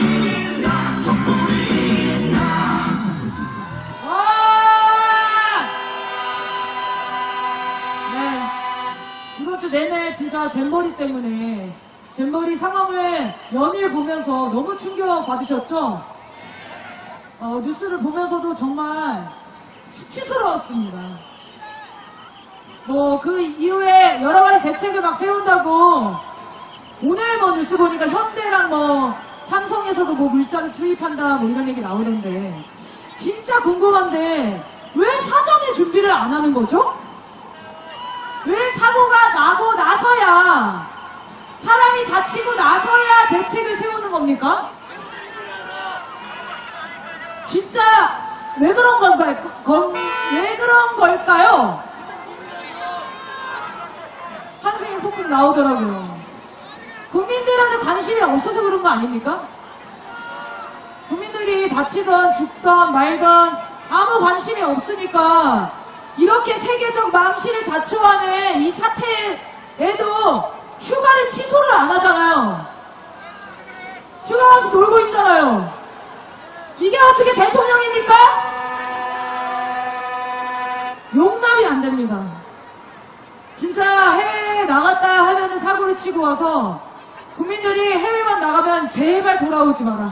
이긴다. 촛불이 이긴다. 네. 이번 주 내내 진짜 잼버리 때문에 잼버리 상황을 연일 보면서 너무 충격 받으셨죠? 뉴스를 보면서도 정말 수치스러웠습니다. 그 이후에 여러 가지 대책을 막 세운다고 오늘 뉴스 보니까 현대랑 삼성에서도 물자를 투입한다 이런 얘기 나오던데 진짜 궁금한데 왜 사전에 준비를 안 하는 거죠? 왜 사고가 나고 나서야 사람이 다치고 나서야 대책을 세우는 겁니까? 진짜 왜 그런 건가요? 왜 그런 걸까요? 한숨이 푹푹 나오더라고요. 국민들한테 관심이 없어서 그런 거 아닙니까? 국민들이 다치던 죽던 말던 아무 관심이 없으니까 이렇게 세계적 망신을 자초하는 이 사태에도 휴가를 취소를 안 하잖아요. 휴가 가서 놀고 있잖아요. 이게 어떻게 대통령입니까? 용납이 안 됩니다. 진짜 해외에 나갔다 하면 사고를 치고 와서 국민들이 해외만 나가면 제발 돌아오지 마라.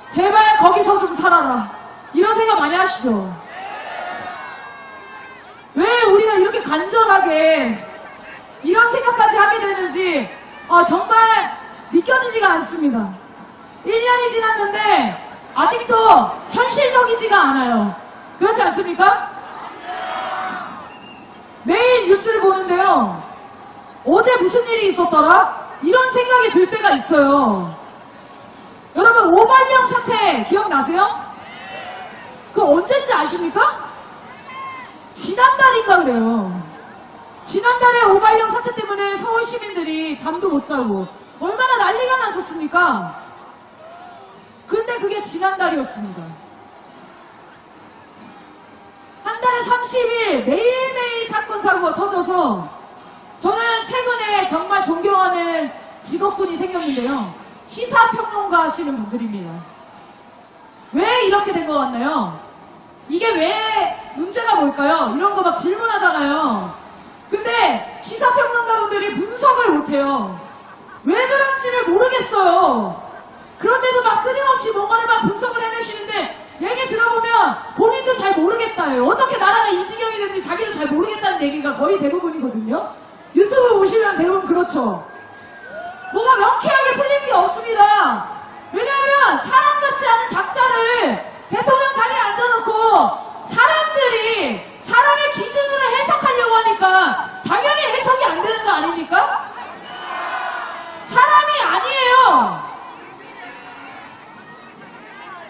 제발 거기서 좀 살아라. 이런 생각 많이 하시죠? 왜 우리가 이렇게 간절하게 이런 생각까지 하게 되는지 정말 믿겨지지가 않습니다. 1년이 지났는데 아직도 현실적이지가 않아요. 그렇지 않습니까? 매일 뉴스를 보는데요. 어제 무슨 일이 있었더라? 이런 생각이 들 때가 있어요. 여러분 오발령 사태 기억나세요? 그거 언제인지 아십니까? 지난달인가 그래요. 지난달에 오발령 사태 때문에 서울 시민들이 잠도 못 자고 얼마나 난리가 났었습니까? 근데 그게 지난달이었습니다. 한 달에 30일 매일매일 사건 사고가 터져서 저는 최근에 정말 존경하는 직업군이 생겼는데요. 시사평론가 하시는 분들입니다. 왜 이렇게 된 것 같나요? 이게 왜 문제가 뭘까요? 이런 거 막 질문하잖아요. 근데 시사평론가분들이 분석을 못해요. 왜 그런지를 모르겠어요. 그런데도 막 끊임없이 뭔가를 막 분석을 해내시는데 얘기 들어보면 본인도 잘 모르겠다예요. 어떻게 나라가 이 지경이 됐는지 자기도 잘 모르겠다는 얘기가 거의 대부분이거든요. 유튜브 보시면 대부분 그렇죠. 뭐가 명쾌하게 풀리는 게 없습니다. 왜냐하면 사람 같지 않은 작자를 대통령 자리에 앉아놓고 사람들이 사람의 기준으로 해석하려고 하니까 당연히 해석이 안 되는 거 아닙니까? 사람이 아니에요.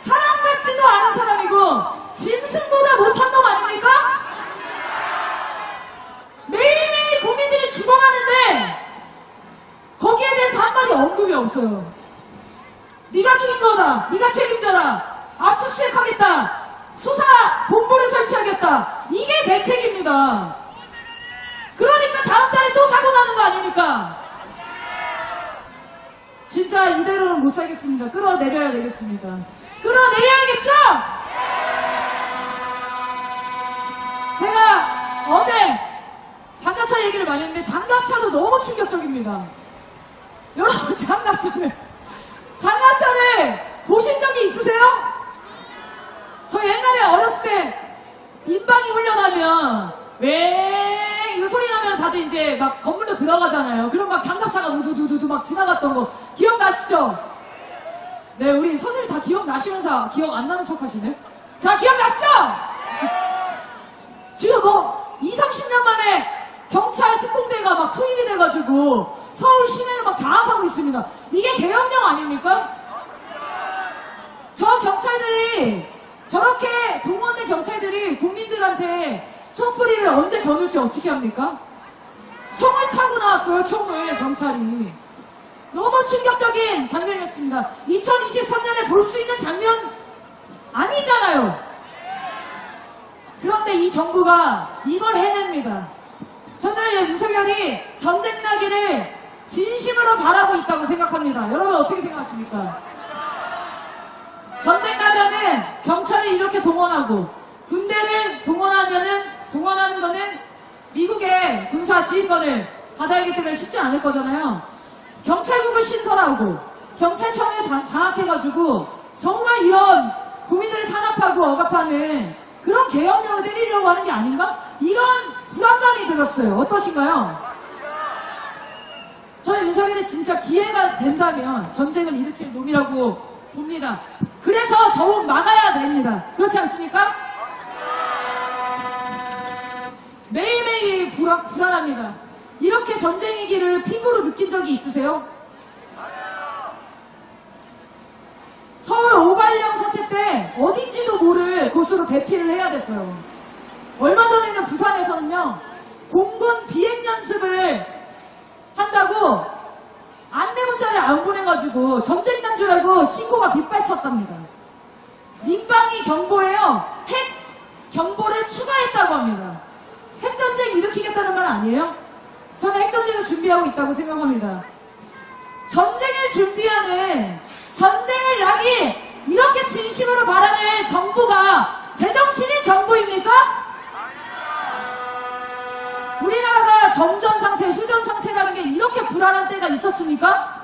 사람 같지도 않은 사람이고 짐승보다 못한 놈 아닙니까? 매일매일 국민들이 죽어가는데 거기에 대해서 한마디 언급이 없어요. 네가 죽인 거다. 네가 책임져라. 압수수색하겠다. 수사 본부를 설치하겠다. 이게 대책입니다. 그러니까 다음 달에 또 사고 나는 거 아닙니까? 진짜 이대로는 못 살겠습니다. 끌어내려야 되겠습니다. 끌어내려야겠죠? 제가 어제 잠깐 장갑차 얘기를 많이 했는데 장갑차도 너무 충격적입니다. 여러분 장갑차를 보신 적이 있으세요? 저 옛날에 어렸을 때 인방이 훈련하면 왜 이거 소리 나면 다들 이제 막 건물로 들어가잖아요. 그럼 막 장갑차가 우두두두두 막 지나갔던 거 기억나시죠? 네, 우리 선생님 다 기억나시면서 기억 안 나는 척 하시네. 자, 기억나시죠? 지금 뭐 20, 30년 만에 경찰 특공대가 막 투입이 돼가지고 서울 시내를 막 장악하고 있습니다. 이게 계엄령 아닙니까? 저 경찰들이 저렇게 동원된 경찰들이 국민들한테 총소리를 언제 겨눌지 어떻게 합니까? 총을 차고 나왔어요, 총을, 경찰이. 너무 충격적인 장면이었습니다. 2023년에 볼 수 있는 장면 아니잖아요. 그런데 이 정부가 이걸 해냅니다. 저는 윤석열이 전쟁 나기를 진심으로 바라고 있다고 생각합니다. 여러분 어떻게 생각하십니까? 전쟁 나면은 경찰을 이렇게 동원하고 군대를 동원하는 거는 미국의 군사 지휘권을 받아야기 때문에 쉽지 않을 거잖아요. 경찰국을 신설하고 경찰청에 장악해가지고 정말 이런 국민들을 탄압하고 억압하는 그런 계엄령을 때리려고 하는 게 아닌가? 이런 불안감이 들었어요. 어떠신가요? 저는 윤석열이 진짜 기회가 된다면 전쟁을 일으킬 놈이라고 봅니다. 그래서 더욱 막아야 됩니다. 그렇지 않습니까? 매일매일 불안합니다. 이렇게 전쟁이기를 피부로 느낀 적이 있으세요? 서울 오발령 사태 때 어딘지도 모를 곳으로 대피를 해야 됐어요. 얼마 전에는 부산에서는요, 공군 비행 연습을 한다고 안내 문자를 안 보내가지고 전쟁 난 줄 알고 신고가 빗발쳤답니다. 민방위 경보에요, 핵 경보를 추가했다고 합니다. 핵전쟁 일으키겠다는 말 아니에요? 저는 핵전쟁을 준비하고 있다고 생각합니다. 전쟁을 준비하는 전쟁을 나기 이렇게 진심으로 바라는 정부가 제정신인 정부입니까? 우리나라가 정전 상태, 휴전 상태라는 게 이렇게 불안한 때가 있었습니까?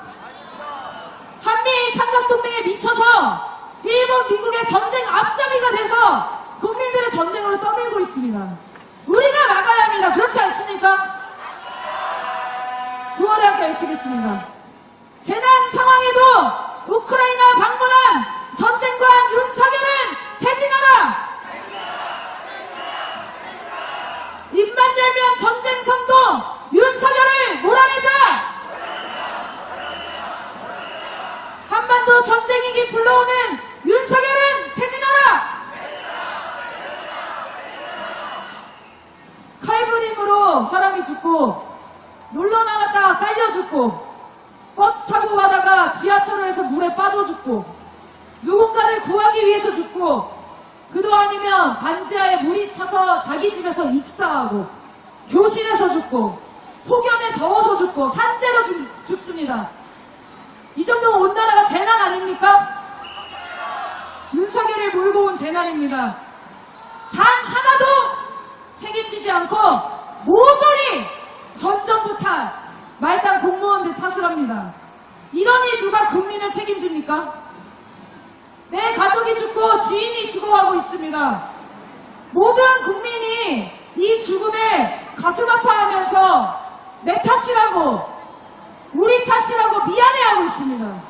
한미 삼각동맹에 미쳐서 일본, 미국의 전쟁 앞잡이가 돼서 국민들의 전쟁으로 떠밀고 있습니다. 우리가 막아야 합니다. 그렇지 않습니까? 9월에 함께 외치겠습니다. 재난 상황에도 우크라이나 방문한 전쟁관 윤석열은 퇴진하라! 입만 열면 전쟁 선동 윤석열을 몰아내자! 한반도 전쟁이기 불러오는 윤석열은 퇴진하라! 칼부림으로 사람이 죽고 놀러 나갔다가 깔려 죽고 버스 타고 가다가 지하철에서 물에 빠져 죽고 누군가를 구하기 위해서 죽고 그도 아니면 반지하에 물이 차서 자기 집에서 익사하고 교실에서 죽고 폭염에 더워서 죽고 산재로 죽습니다. 이 정도면 온 나라가 재난 아닙니까? 윤석열을 몰고 온 재난입니다. 단 하나도 책임지지 않고 모조리 전 정부 탓, 말단 공무원들 탓을 합니다. 이러니 누가 국민을 책임집니까? 내 가족이 죽고 지인이 죽어가고 있습니다. 모든 국민이 이 죽음에 가슴 아파하면서 내 탓이라고, 우리 탓이라고 미안해하고 있습니다.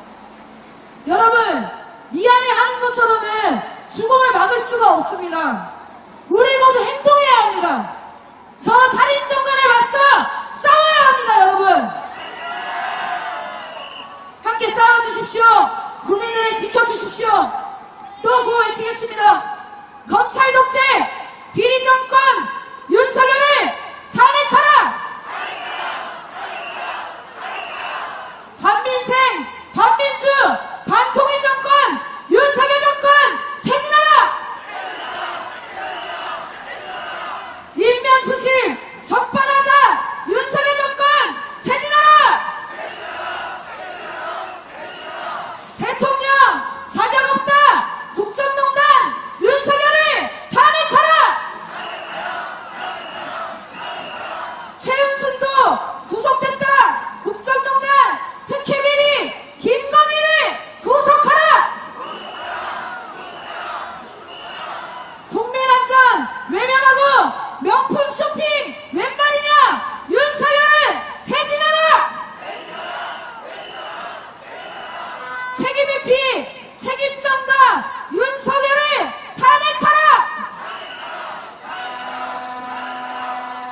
여러분, 미안해하는 것으로는 죽음을 막을 수가 없습니다. 우리 모두 행동해야 합니다. 저 살인정권에 맞서 싸워야 합니다, 여러분. 함께 싸워주십시오. 국민들을 지켜주십시오. 또 구호 외치겠습니다. 검찰 독재, 비리 정권, 윤석열을 탄핵하라! 반민생, 반민주, 반통일 정권, 윤석열 정권, 퇴진하라! 일면수실, 적반하자, 윤석열 정권, 퇴진하라! 대통령, 자격 없다, 국정농단, 윤석열을 탄핵하라! 구속됐다. 국정농단 특혜비리 김건희를 구속하라. 국민안전 외면하고 명품 쇼핑 웬 말이냐. 윤석열을 퇴진하라. 책임회피 책임전가 윤석열을 탄핵하라.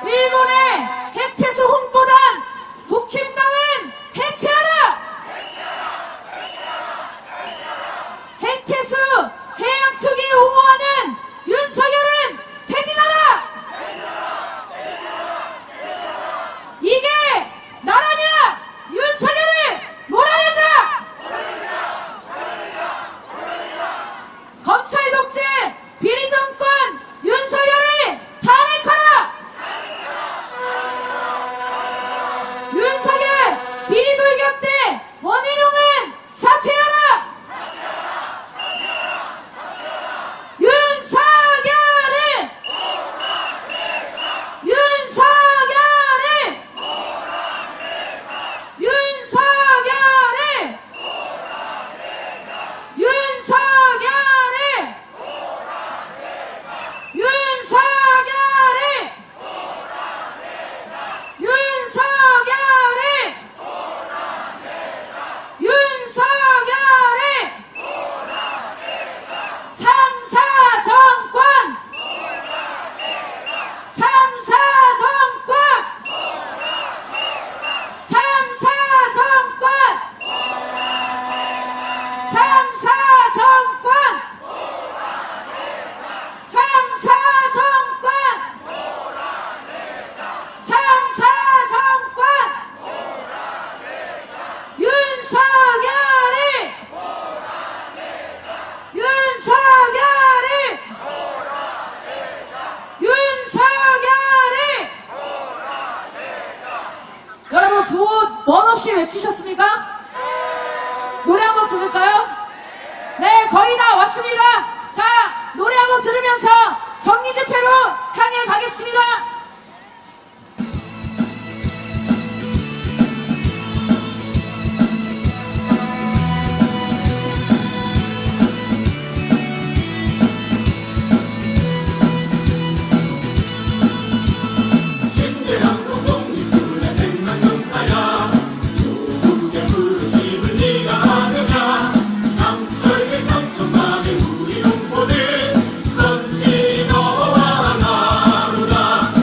일본의 해태수 홍보단 국힘당은 해체하라. 해태수 해양 측이 옹호하는 윤석열은 퇴진하라. 이게 나라냐. 윤석열을 몰아내자. 검찰 독재 비리 정권 윤석열을 탄핵하라. 윤석열 비리 돌격 때 원희룡은 사퇴하라. 윤석열을 윤석열을 윤석열을 윤석열을 윤석열을 윤석열을 윤석열을 참사 정권 참사 정권 참사 정권 참사 정권 참사 정권 참사 정권 윤석열을 윤석열을 윤석열을 여러분 구호 원 없이 외치셨습니까? 노래 한번 들을까요? 네, 거의 다 왔습니다. 자, 노래 한번 들으면서 정리 집회로 향해 가겠습니다. 신대한국 독립군의 백만병사야 조국의 부르심을 네가 아느냐 상철의 상천만의 우리 동포들 멋진 너와 나누다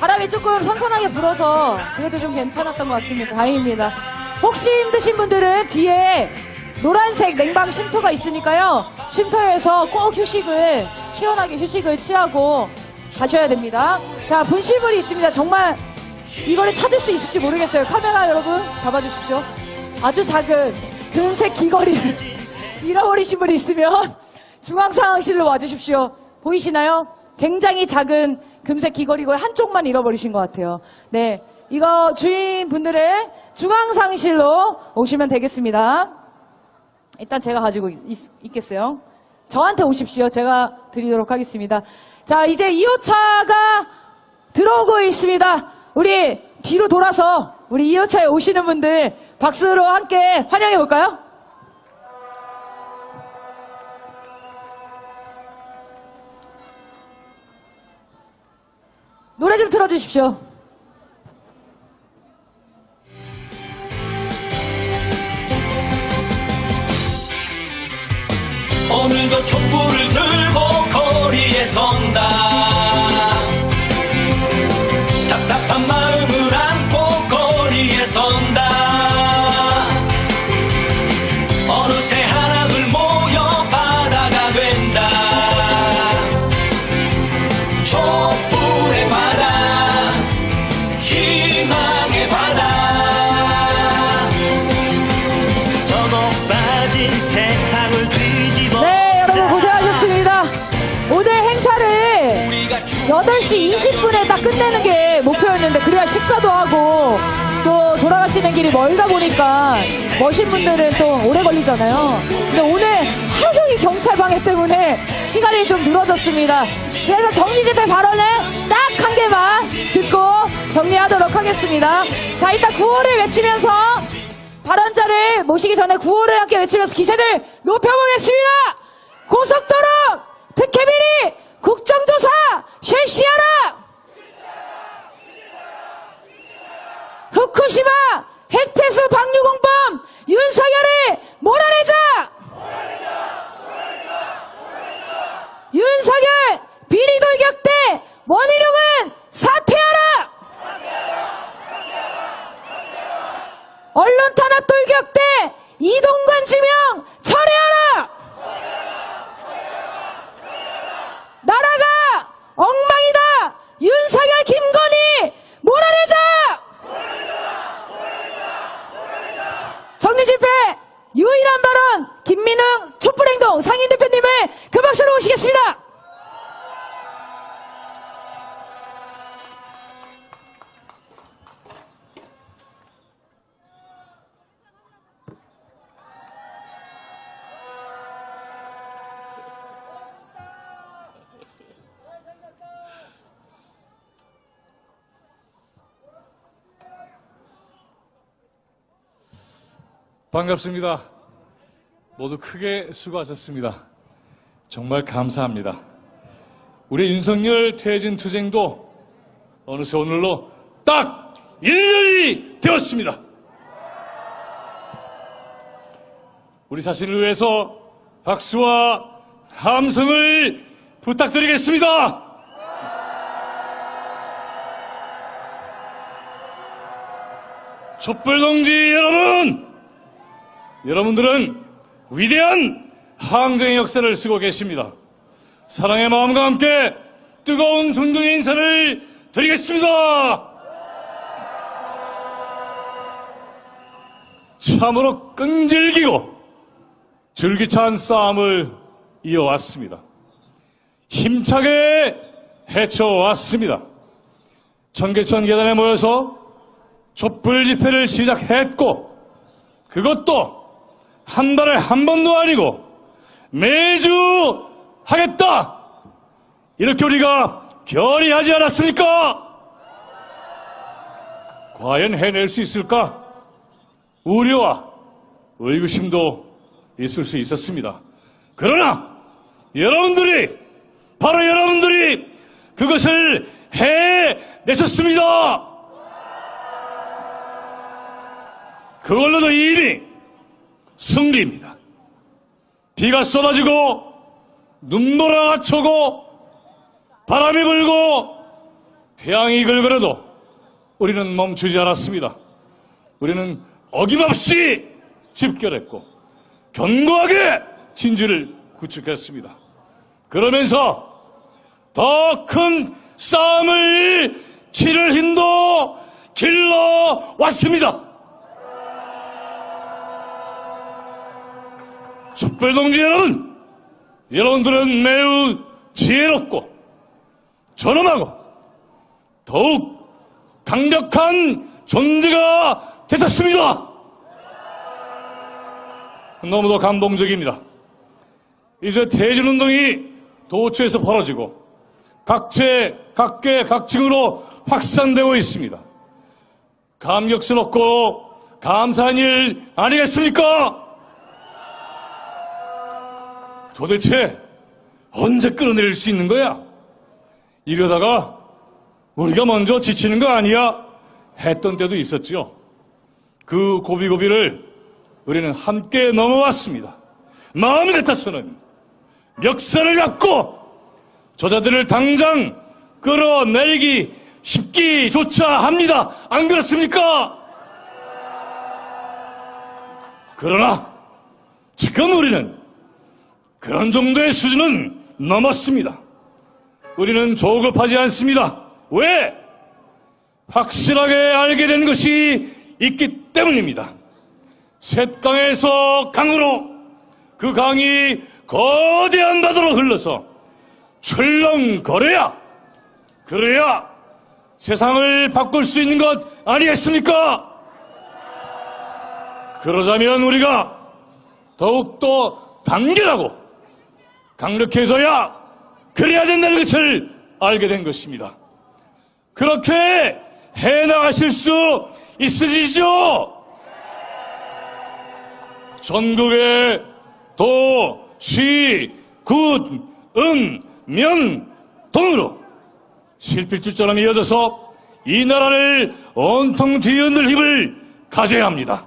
바람이 조금 선선하게 불어서 그래도 좀 괜찮았던 것 같습니다. 다행입니다. 혹시 힘드신 분들은 뒤에 노란색 냉방 쉼터가 있으니까요. 쉼터에서 꼭 시원하게 휴식을 취하고 가셔야 됩니다. 자, 분실물이 있습니다. 정말 이거를 찾을 수 있을지 모르겠어요. 카메라 여러분 잡아주십시오. 아주 작은 금색 귀걸이를 잃어버리신 분이 있으면 중앙상황실로 와주십시오. 보이시나요? 굉장히 작은 금색 귀걸이고 한쪽만 잃어버리신 것 같아요. 네, 이거 주인분들의 중앙상실로 오시면 되겠습니다. 일단 제가 가지고 있겠어요. 저한테 오십시오. 제가 드리도록 하겠습니다. 자, 이제 2호차가 들어오고 있습니다. 우리 뒤로 돌아서 우리 2호차에 오시는 분들 박수로 함께 환영해 볼까요? 노래 좀 틀어주십시오. 오늘도 촛불을 들고 거리에 선다 답답한 마음을 안고 거리에 선다 어느새 하나둘 모여 바다가 된다 촛불의 바다 희망의 바다 서로 빠진 세상을 뒤집어 네, 여러분 고생하셨습니다. 오늘 행사를 8시 20분에 딱 끝내는 게 목표였는데 그래야 식사도 하고 또 돌아가시는 길이 멀다 보니까 머신 분들은 또 오래 걸리잖아요. 근데 오늘 하루 종일 경찰 방해 때문에 시간이 좀 늘어졌습니다. 그래서 정리집회 발언은 딱 한 개만 듣고 정리하도록 하겠습니다. 자, 일단 구호를 외치면서 발언자를 모시기 전에 구호를 함께 외치면서 기세를 높여보겠습니다. 고속도로 특혜비리 국정조사 실시하라. 후쿠시마 핵폐수 방류공범 윤석열을 몰아내자. 윤석열 비리 돌격대 원희룡은 사퇴하라. 언론 탄압 돌격대 이동관 지명 철회하라. 나라가 엉망이다. 윤석열 김건희 몰아내자. 정리집회 유일한 발언 김민웅 촛불행동 상임대표님을 그 박수로 모시겠습니다. 반갑습니다. 모두 크게 수고하셨습니다. 정말 감사합니다. 우리 윤석열 퇴진 투쟁도 어느새 오늘로 딱 1년이 되었습니다. 우리 자신을 위해서 박수와 함성을 부탁드리겠습니다. 촛불 동지 여러분! 여러분들은 위대한 항쟁의 역사를 쓰고 계십니다. 사랑의 마음과 함께 뜨거운 존경의 인사를 드리겠습니다. 참으로 끈질기고 줄기찬 싸움을 이어왔습니다. 힘차게 헤쳐왔습니다. 청계천 계단에 모여서 촛불 집회를 시작했고 그것도 한 달에 한 번도 아니고 매주 하겠다. 이렇게 우리가 결의하지 않았습니까? 과연 해낼 수 있을까? 우려와 의구심도 있을 수 있었습니다. 그러나 여러분들이 바로 여러분들이 그것을 해내셨습니다. 그걸로도 이미 승리입니다. 비가 쏟아지고 눈보라가 쳐고 바람이 불고 태양이 긁어도 우리는 멈추지 않았습니다. 우리는 어김없이 집결했고 견고하게 진주를 구축했습니다. 그러면서 더 큰 싸움을 치를 힘도 길러왔습니다. 촛불동지 여러분, 여러분들은 매우 지혜롭고 존엄하고 더욱 강력한 존재가 되셨습니다. 너무도 감동적입니다. 이제 대전운동이 도처에서 벌어지고 각계각층으로 확산되고 있습니다. 감격스럽고 감사한 일 아니겠습니까? 도대체 언제 끌어내릴 수 있는 거야? 이러다가 우리가 먼저 지치는 거 아니야? 했던 때도 있었죠. 그 고비고비를 우리는 함께 넘어왔습니다. 마음이 같아서는 멱살을 잡고 저자들을 당장 끌어내리기 쉽기조차 합니다. 안 그렇습니까? 그러나 지금 우리는 그런 정도의 수준은 넘었습니다. 우리는 조급하지 않습니다. 왜? 확실하게 알게 된 것이 있기 때문입니다. 셋강에서 강으로 그 강이 거대한 바다로 흘러서 출렁거려야 그래야 세상을 바꿀 수 있는 것 아니겠습니까? 그러자면 우리가 더욱더 단결하고 강력해져야 그래야 된다는 것을 알게 된 것입니다. 그렇게 해나가실 수 있으시죠? 전국의 도, 시, 군, 면, 동으로 실필줄처럼 이어져서 이 나라를 온통 뒤흔들 힘을 가져야 합니다.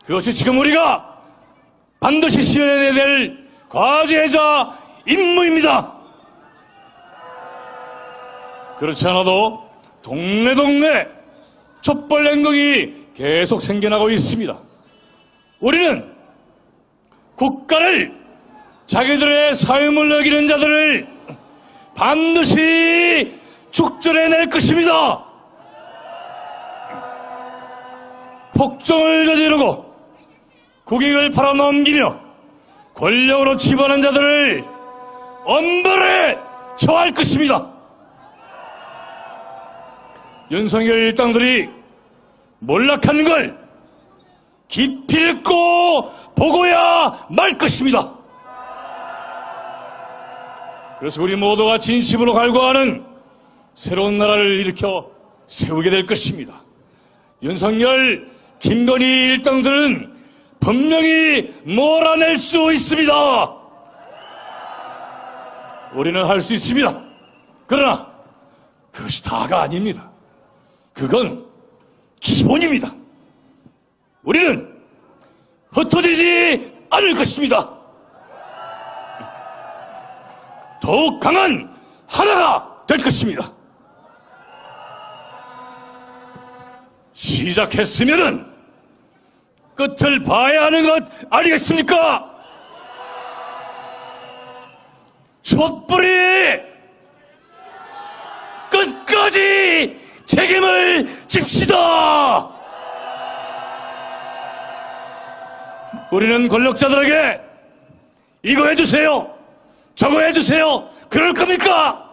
그것이 지금 우리가 반드시 실현해야 될 과제이자 임무입니다. 그렇지 않아도 동네 촛불 행동이 계속 생겨나고 있습니다. 우리는 국가를 자기들의 사유물 여기는 자들을 반드시 축절해낼 것입니다. 폭정을 저지르고 국익을 팔아넘기며 권력으로 치부하는 자들을 엄벌에 처할 것입니다. 윤석열 일당들이 몰락하는 걸 깊이 읽고 보고야 말 것입니다. 그래서 우리 모두가 진심으로 갈구하는 새로운 나라를 일으켜 세우게 될 것입니다. 윤석열, 김건희 일당들은 분명히 몰아낼 수 있습니다. 우리는 할 수 있습니다. 그러나 그것이 다가 아닙니다. 그건 기본입니다. 우리는 흩어지지 않을 것입니다. 더욱 강한 하나가 될 것입니다. 시작했으면은 끝을 봐야 하는 것 아니겠습니까? 촛불이 끝까지 책임을 집시다. 우리는 권력자들에게 이거 해주세요, 저거 해주세요, 그럴 겁니까?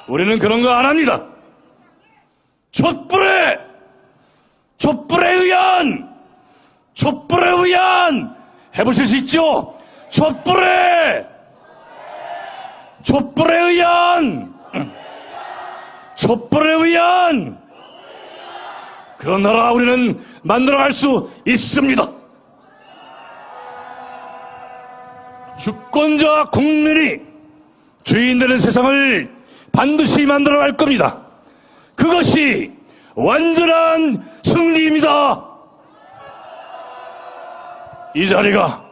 우리는 그런 거 안 합니다. 촛불에 의한 해보실 수 있죠? 촛불에 의한 그런 나라 우리는 만들어갈 수 있습니다. 주권자 국민이 주인 되는 세상을 반드시 만들어갈 겁니다. 그것이 완전한 승리입니다. 이 자리가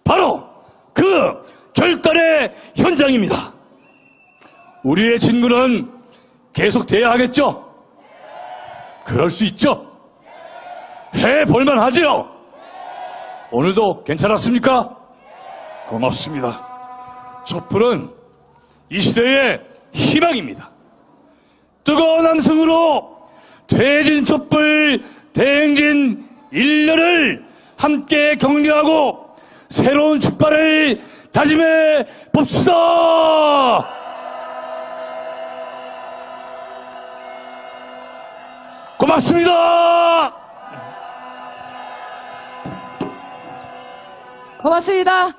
바로 그 결단의 현장입니다. 우리의 진군은 계속돼야 하겠죠? 그럴 수 있죠? 해볼만 하죠? 오늘도 괜찮았습니까? 고맙습니다. 촛불은 이 시대의 희망입니다. 뜨거운 함성으로 퇴진 촛불 대행진 1년을 함께 격려하고 새로운 출발을 다짐해 봅시다! 고맙습니다! 고맙습니다.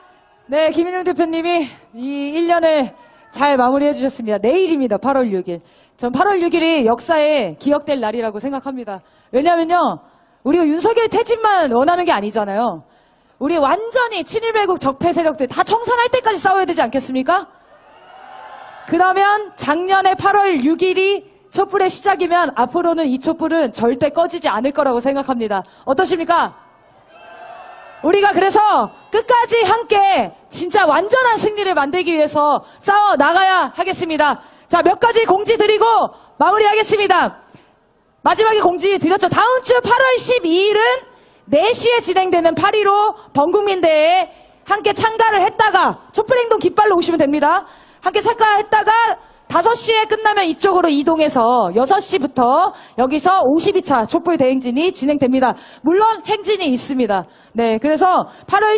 네, 김인용 대표님이 이 1년을 잘 마무리해 주셨습니다. 내일입니다. 8월 6일. 전 8월 6일이 역사에 기억될 날이라고 생각합니다. 왜냐면요, 우리가 윤석열 퇴진만 원하는 게 아니잖아요. 우리 완전히 친일배국 적폐 세력들 다 청산할 때까지 싸워야 되지 않겠습니까? 그러면 작년에 8월 6일이 촛불의 시작이면 앞으로는 이 촛불은 절대 꺼지지 않을 거라고 생각합니다. 어떠십니까? 우리가 그래서 끝까지 함께 진짜 완전한 승리를 만들기 위해서 싸워 나가야 하겠습니다. 자, 몇 가지 공지 드리고 마무리하겠습니다. 마지막에 공지 드렸죠. 다음 주 8월 12일은 4시에 진행되는 8.15 범국민대회에 함께 참가를 했다가 촛불행동 깃발로 오시면 됩니다. 함께 참가했다가 5시에 끝나면 이쪽으로 이동해서 6시부터 여기서 52차 촛불 대행진이 진행됩니다. 물론 행진이 있습니다. 네, 그래서 8월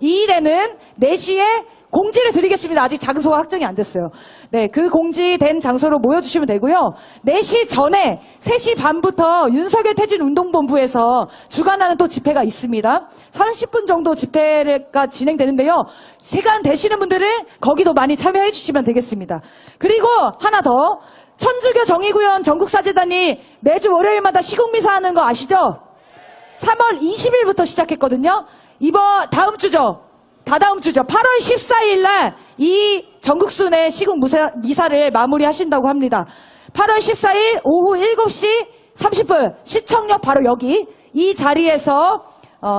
12일에는 4시에 공지를 드리겠습니다. 아직 장소가 확정이 안 됐어요. 네, 그 공지된 장소로 모여주시면 되고요. 4시 전에 3시 반부터 윤석열 퇴진 운동본부에서 주관하는 또 집회가 있습니다. 30분 정도 집회가 진행되는데요. 시간 되시는 분들은 거기도 많이 참여해 주시면 되겠습니다. 그리고 하나 더, 천주교 정의구현 전국사재단이 매주 월요일마다 시국미사하는 거 아시죠? 3월 20일부터 시작했거든요. 다음 주죠. 다다음 주죠. 8월 14일 날 이 전국순회 시국 미사를 마무리하신다고 합니다. 8월 14일 오후 7시 30분 시청역 바로 여기 이 자리에서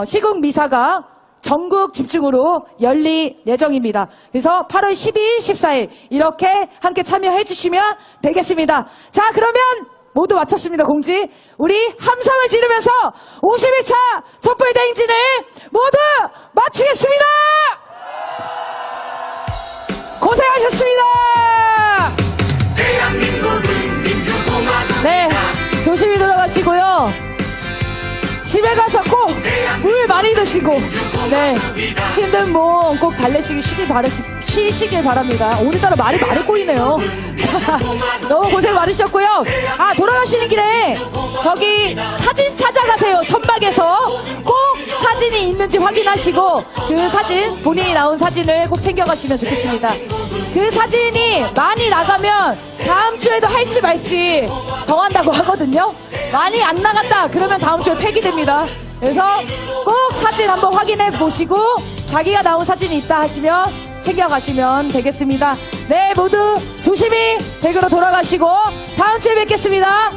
시국 미사가 전국 집중으로 열릴 예정입니다. 그래서 8월 12일, 14일 이렇게 함께 참여해 주시면 되겠습니다. 자, 그러면 모두 마쳤습니다. 공지. 우리 함성을 지르면서 51차 촛불 대행진을 모두 마치겠습니다. 고생하셨습니다. 대한민국은 민주공화국 네, 조심히 돌아가시고요. 집에 가서 꼭 물 많이 드시고, 네, 힘든 몸 꼭 달래시기 쉬시길 바랍니다. 오늘따라 말이 많이 꼬이네요. 자, 너무 고생 많으셨고요. 아, 돌아가시는 길에 저기 사진 찾아가세요. 천막에서 꼭 사진이 있는지 확인하시고 그 사진, 본인이 나온 사진을 꼭 챙겨가시면 좋겠습니다. 그 사진이 많이 나가면 다음 주에도 할지 말지 정한다고 하거든요. 많이 안 나갔다 그러면 다음 주에 폐기됩니다. 그래서 꼭 사진 한번 확인해 보시고 자기가 나온 사진이 있다 하시면 챙겨가시면 되겠습니다. 네, 모두 조심히 댁으로 돌아가시고 다음 주에 뵙겠습니다.